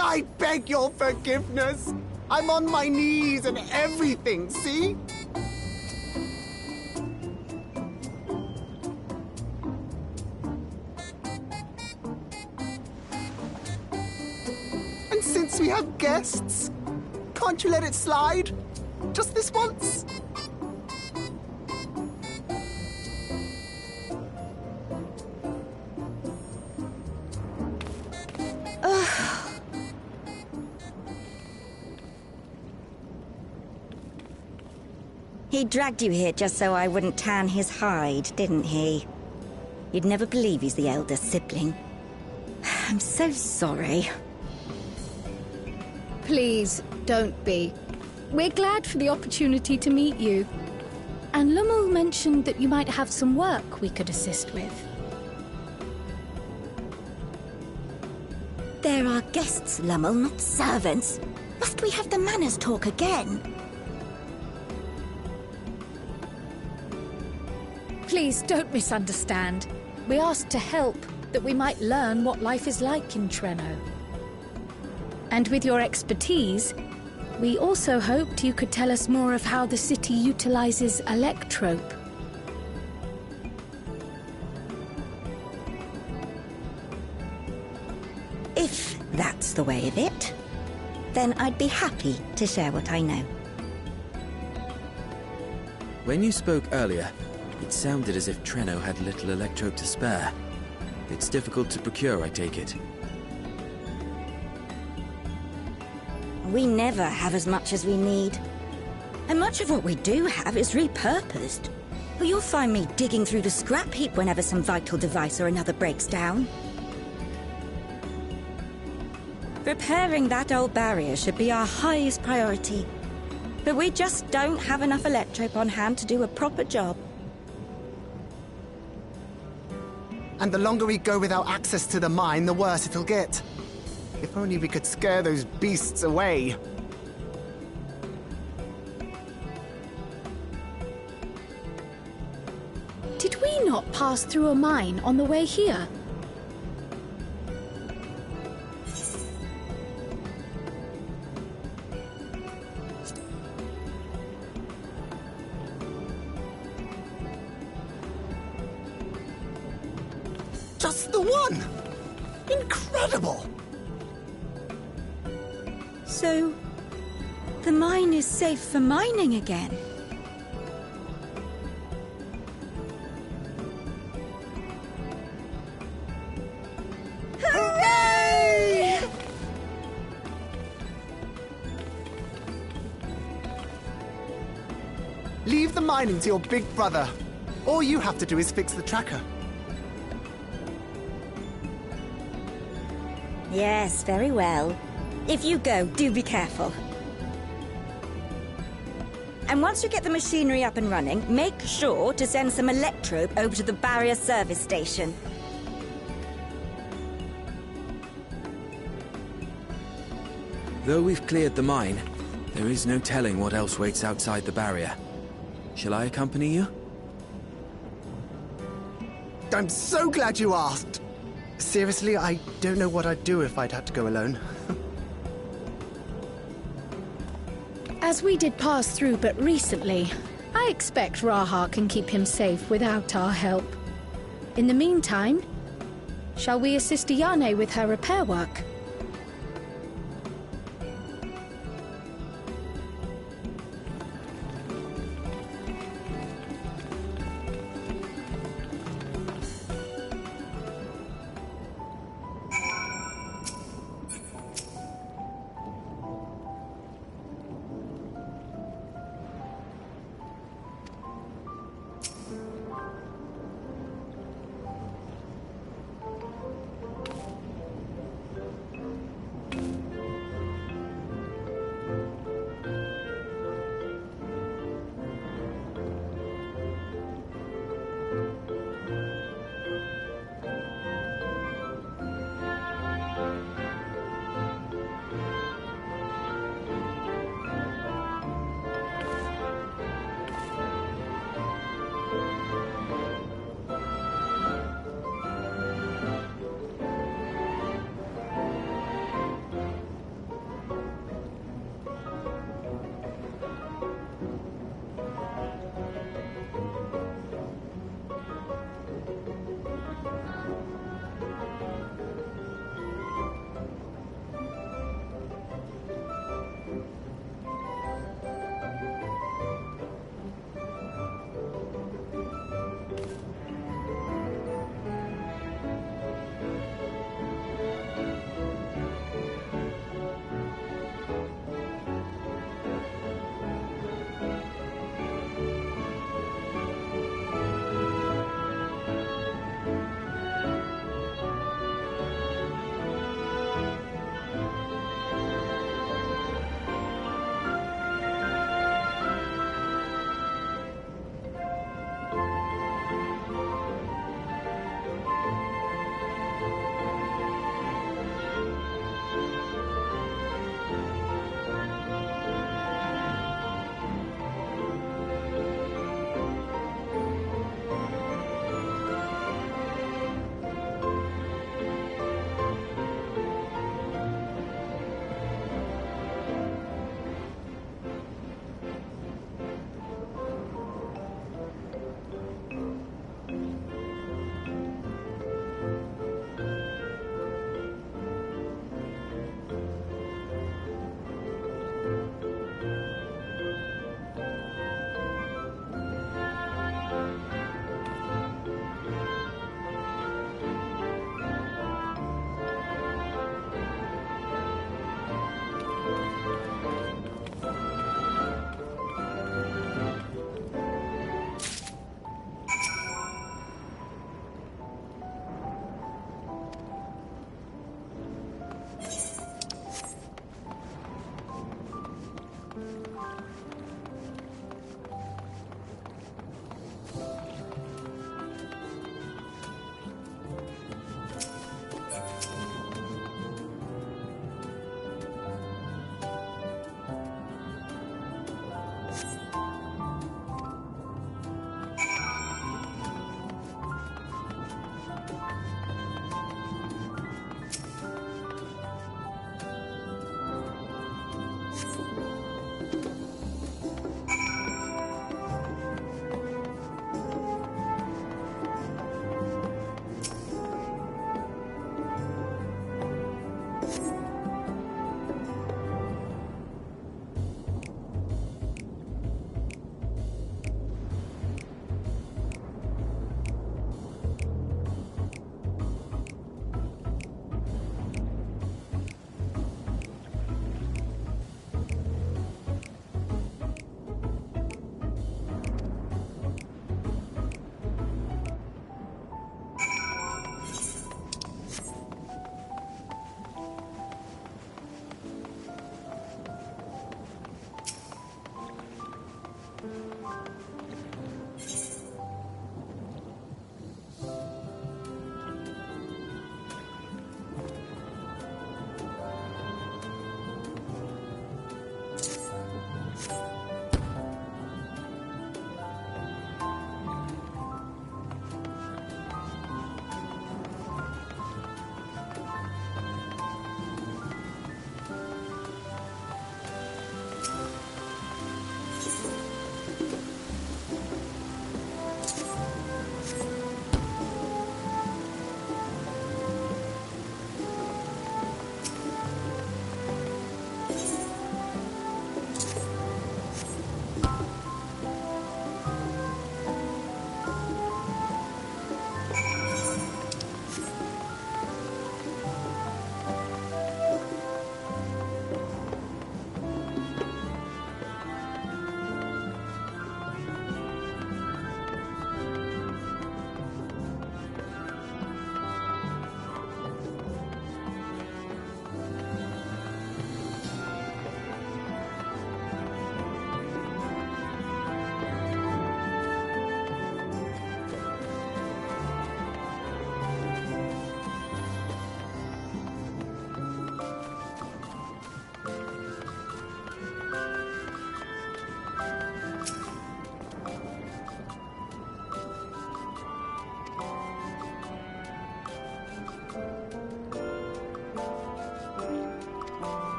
I beg your forgiveness. I'm on my knees and everything, see? And since we have guests, can't you let it slide? Just this once? He dragged you here just so I wouldn't tan his hide, didn't he? You'd never believe he's the elder sibling. I'm so sorry. Please, don't be. We're glad for the opportunity to meet you. And Lummel mentioned that you might have some work we could assist with. There are guests, Lummel, not servants. Must we have the manners talk again? Please, don't misunderstand. We asked to help, that we might learn what life is like in Treno. And with your expertise, we also hoped you could tell us more of how the city utilizes electrope. If that's the way of it. then I'd be happy to share what I know. When you spoke earlier, it sounded as if Trenno had little electrope to spare. It's difficult to procure, I take it. We never have as much as we need. And much of what we do have is repurposed. But you'll find me digging through the scrap heap whenever some vital device or another breaks down. Repairing that old barrier should be our highest priority. But we just don't have enough electrope on hand to do a proper job. And the longer we go without access to the mine, the worse it'll get. If only we could scare those beasts away. Did we not pass through a mine on the way here? Just the one! Incredible! So, the mine is safe for mining again? Hooray! Leave the mining to your big brother. All you have to do is fix the tracker. Yes, very well. If you go, do be careful. And once you get the machinery up and running, make sure to send some electrope over to the barrier service station. Though we've cleared the mine, there is no telling what else waits outside the barrier. Shall I accompany you? I'm so glad you asked! Seriously, I don't know what I'd do if I'd had to go alone. As we did pass through but recently, I expect Raha can keep him safe without our help. In the meantime, shall we assist Ayane with her repair work?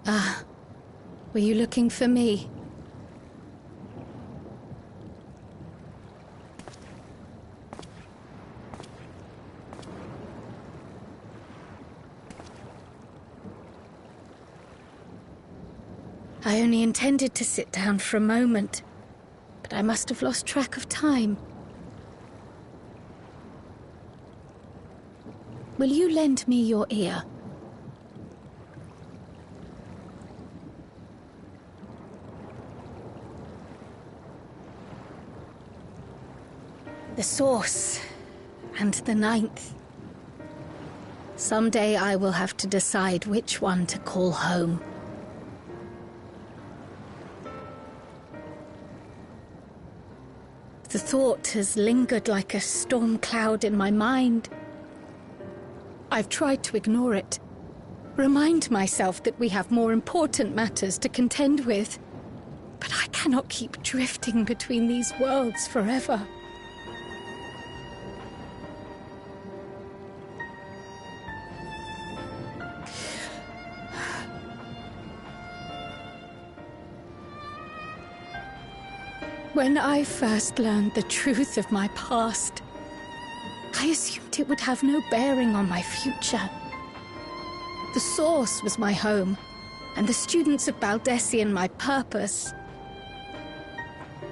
Ah, were you looking for me? I only intended to sit down for a moment, but I must have lost track of time. Will you lend me your ear? The Source and the Ninth. Someday I will have to decide which one to call home. The thought has lingered like a storm cloud in my mind. I've tried to ignore it, remind myself that we have more important matters to contend with, but I cannot keep drifting between these worlds forever. When I first learned the truth of my past, I assumed it would have no bearing on my future. The Source was my home, and the students of Baldesion my purpose.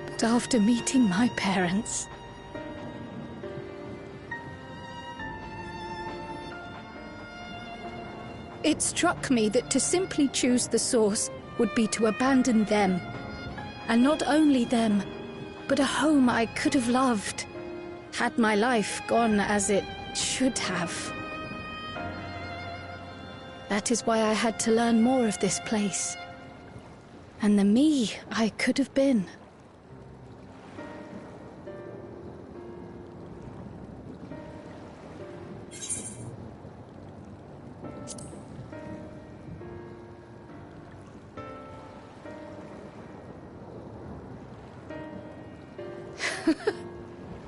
But after meeting my parents, it struck me that to simply choose the Source would be to abandon them. And not only them, but a home I could have loved, had my life gone as it should have. That is why I had to learn more of this place, and the me I could have been.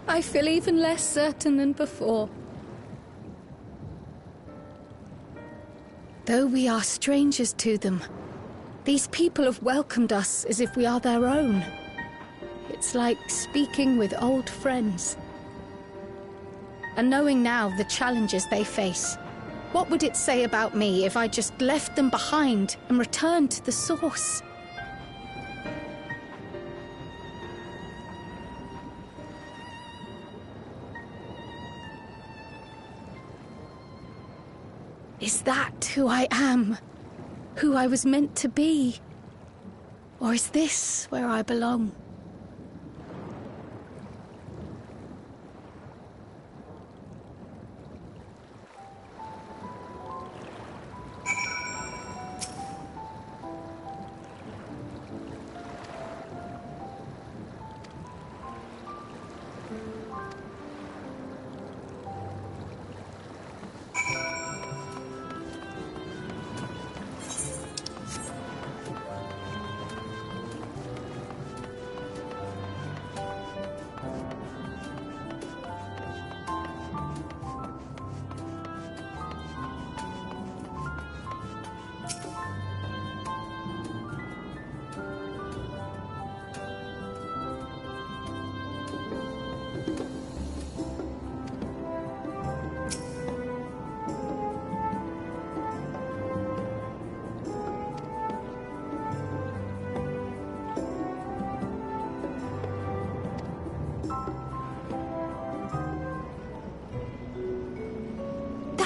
I feel even less certain than before. Though we are strangers to them, these people have welcomed us as if we are their own. It's like speaking with old friends. And knowing now the challenges they face, what would it say about me if I just left them behind and returned to the Source? Is that who I am? Who I was meant to be? Or is this where I belong?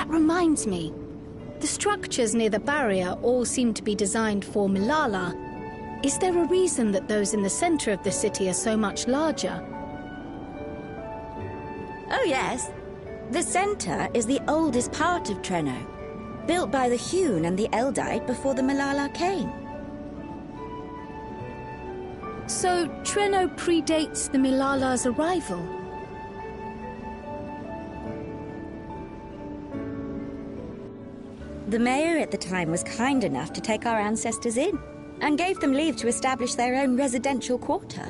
Reminds me, the structures near the barrier all seem to be designed for Milala. Is there a reason that those in the center of the city are so much larger? Oh yes. The center is the oldest part of Treno, built by the Hewn and the Eldite before the Milala came. So Treno predates the Milala's arrival? The mayor at the time was kind enough to take our ancestors in, and gave them leave to establish their own residential quarter.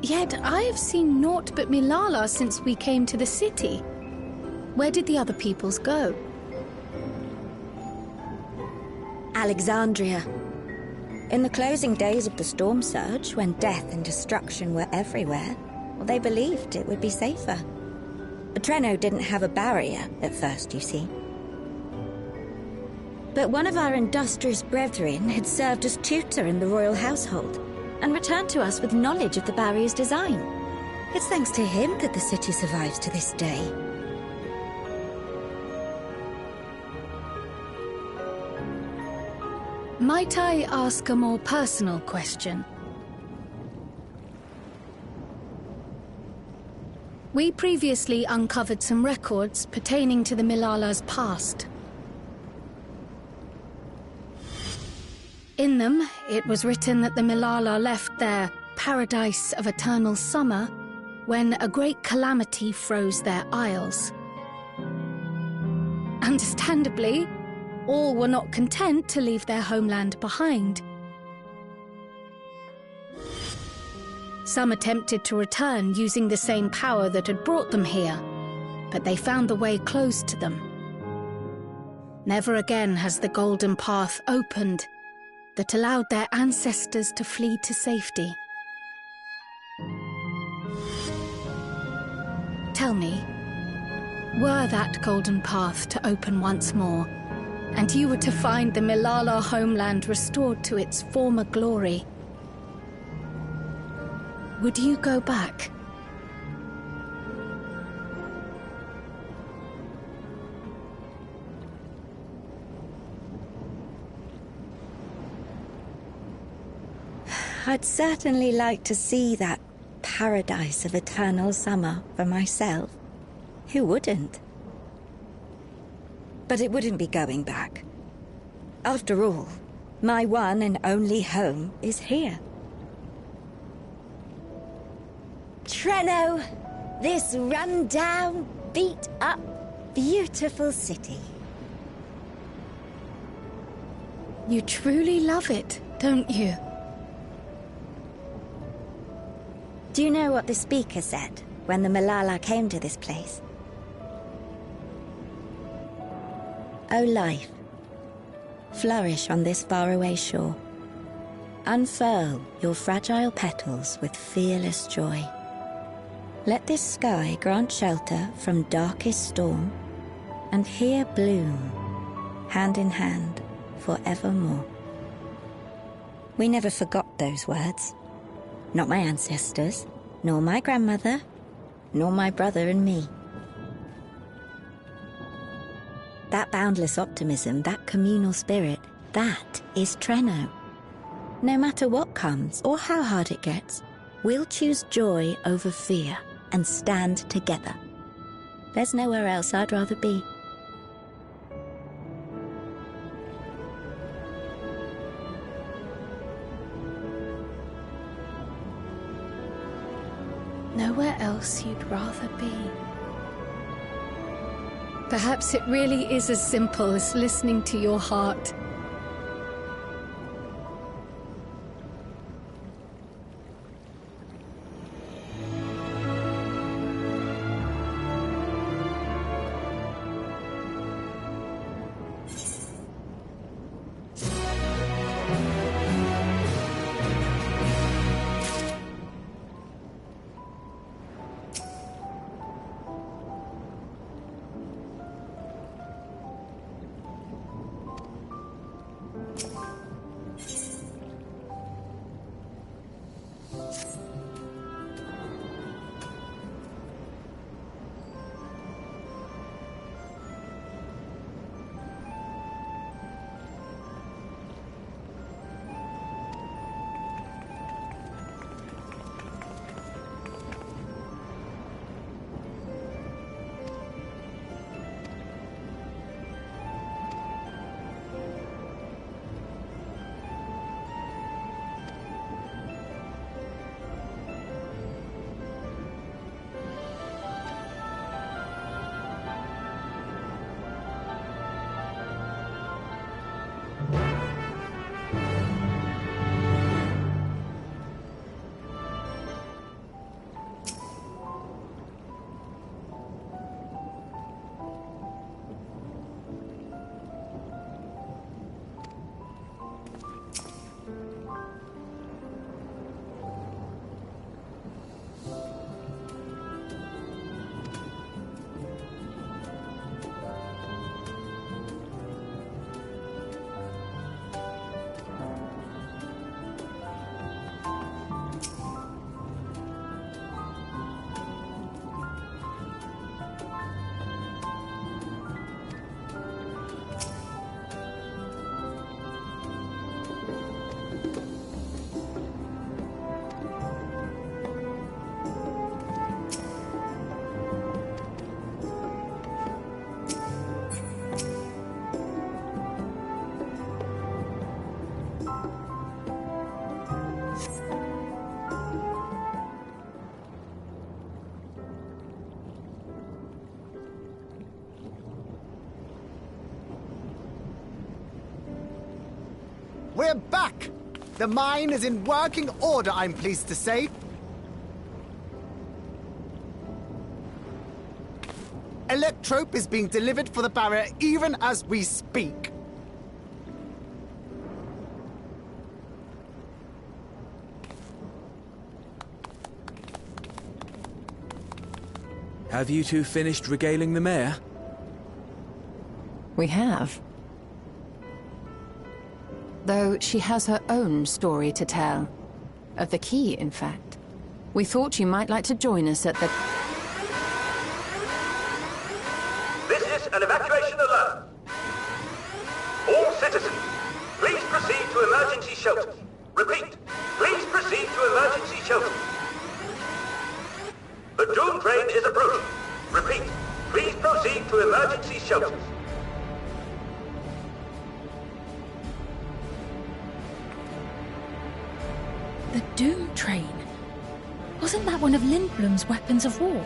Yet I have seen naught but Milala since we came to the city. Where did the other peoples go? Alexandria. In the closing days of the Storm Surge, when death and destruction were everywhere, well, they believed it would be safer. But Trenno didn't have a barrier at first, you see. But one of our industrious brethren had served as tutor in the royal household and returned to us with knowledge of the barrier's design. It's thanks to him that the city survives to this day. Might I ask a more personal question? We previously uncovered some records pertaining to the Milala's past. In them, it was written that the Milala left their paradise of eternal summer when a great calamity froze their isles. Understandably, all were not content to leave their homeland behind. Some attempted to return using the same power that had brought them here, but they found the way closed to them. Never again has the Golden Path opened that allowed their ancestors to flee to safety. Tell me, were that Golden Path to open once more, and you were to find the Milala homeland restored to its former glory, would you go back? I'd certainly like to see that paradise of eternal summer for myself. Who wouldn't? But it wouldn't be going back. After all, my one and only home is here. Trenno, this run-down, beat-up, beautiful city. You truly love it, don't you? Do you know what the speaker said when the Milala came to this place? O life, flourish on this faraway shore. Unfurl your fragile petals with fearless joy. Let this sky grant shelter from darkest storm, and here bloom, hand in hand, forevermore. We never forgot those words. Not my ancestors, nor my grandmother, nor my brother and me. That boundless optimism, that communal spirit, that is Trenno. No matter what comes, or how hard it gets, we'll choose joy over fear and stand together. There's nowhere else I'd rather be. Nowhere else you'd rather be. Perhaps it really is as simple as listening to your heart. We're back! The mine is in working order, I'm pleased to say. Electrope is being delivered for the barrier even as we speak. Have you two finished regaling the mayor? We have. Though she has her own story to tell. Of the key, in fact. We thought you might like to join us at the... This is an evacuation alert. All citizens, please proceed to emergency shelters. Repeat, please proceed to emergency shelters. The Doom train is approaching. Repeat, please proceed to emergency shelters. The Doom train? Wasn't that one of Lindblum's weapons of war?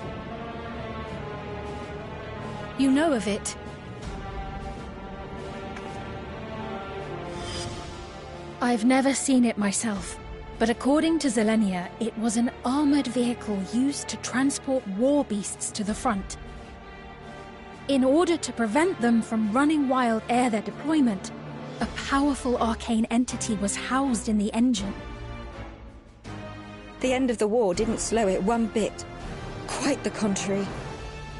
You know of it. I've never seen it myself, but according to Zelenia, it was an armored vehicle used to transport war beasts to the front. In order to prevent them from running wild ere their deployment, a powerful arcane entity was housed in the engine. The end of the war didn't slow it one bit. Quite the contrary.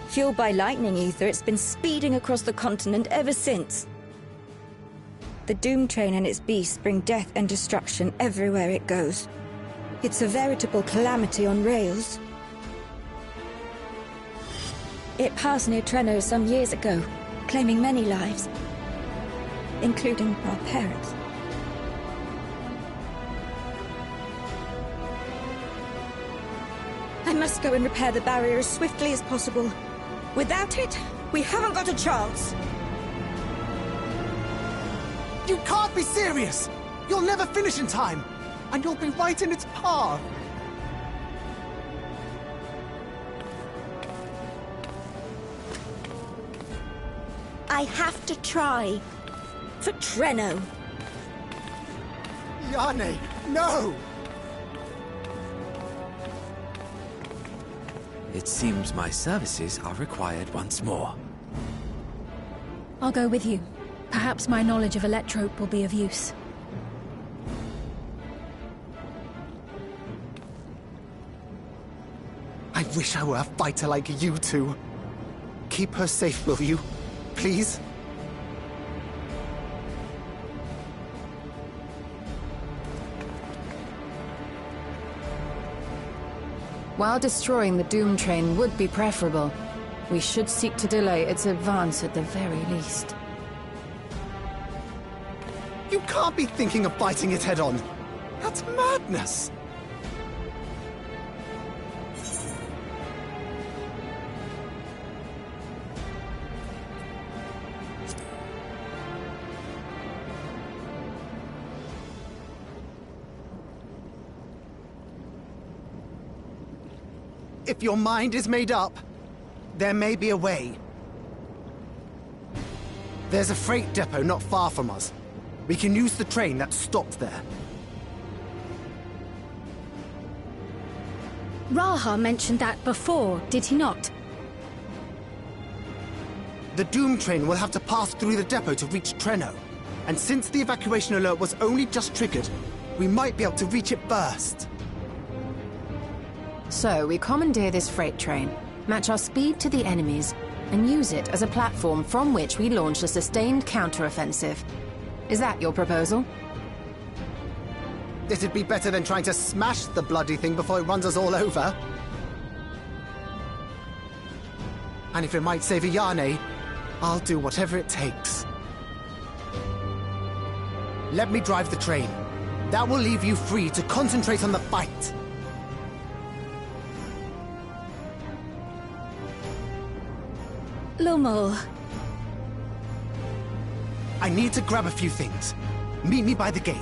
Fueled by lightning ether, it's been speeding across the continent ever since. The Doom train and its beasts bring death and destruction everywhere it goes. It's a veritable calamity on rails. It passed near Trenno some years ago, claiming many lives, including our parents. I must go and repair the barrier as swiftly as possible. Without it, we haven't got a chance. You can't be serious! You'll never finish in time, and you'll be right in its path. I have to try. For Trenno. Yane, no! It seems my services are required once more. I'll go with you. Perhaps my knowledge of Electrope will be of use. I wish I were a fighter like you two. Keep her safe, will you? Please? While destroying the Doom train would be preferable, we should seek to delay its advance at the very least. You can't be thinking of fighting it head-on. That's madness! If your mind is made up, there may be a way. There's a freight depot not far from us. We can use the train that stopped there. Raha mentioned that before, did he not? The Doom train will have to pass through the depot to reach Trenno. And since the evacuation alert was only just triggered, we might be able to reach it first. So, we commandeer this freight train, match our speed to the enemy's, and use it as a platform from which we launch a sustained counteroffensive. Is that your proposal? It'd be better than trying to smash the bloody thing before it runs us all over. And if it might save Yane, I'll do whatever it takes. Let me drive the train. That will leave you free to concentrate on the fight. Lumel. I need to grab a few things. Meet me by the gate.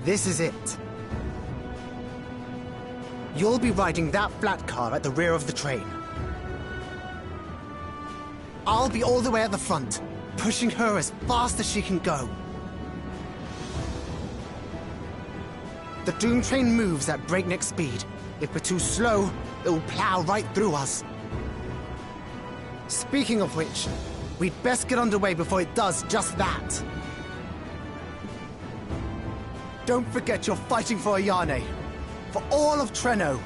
This is it. You'll be riding that flat car at the rear of the train. I'll be all the way at the front, pushing her as fast as she can go. The Doom train moves at breakneck speed. If we're too slow, it will plow right through us. Speaking of which, we'd best get underway before it does just that. Don't forget you're fighting for Ayane. For all of Treno.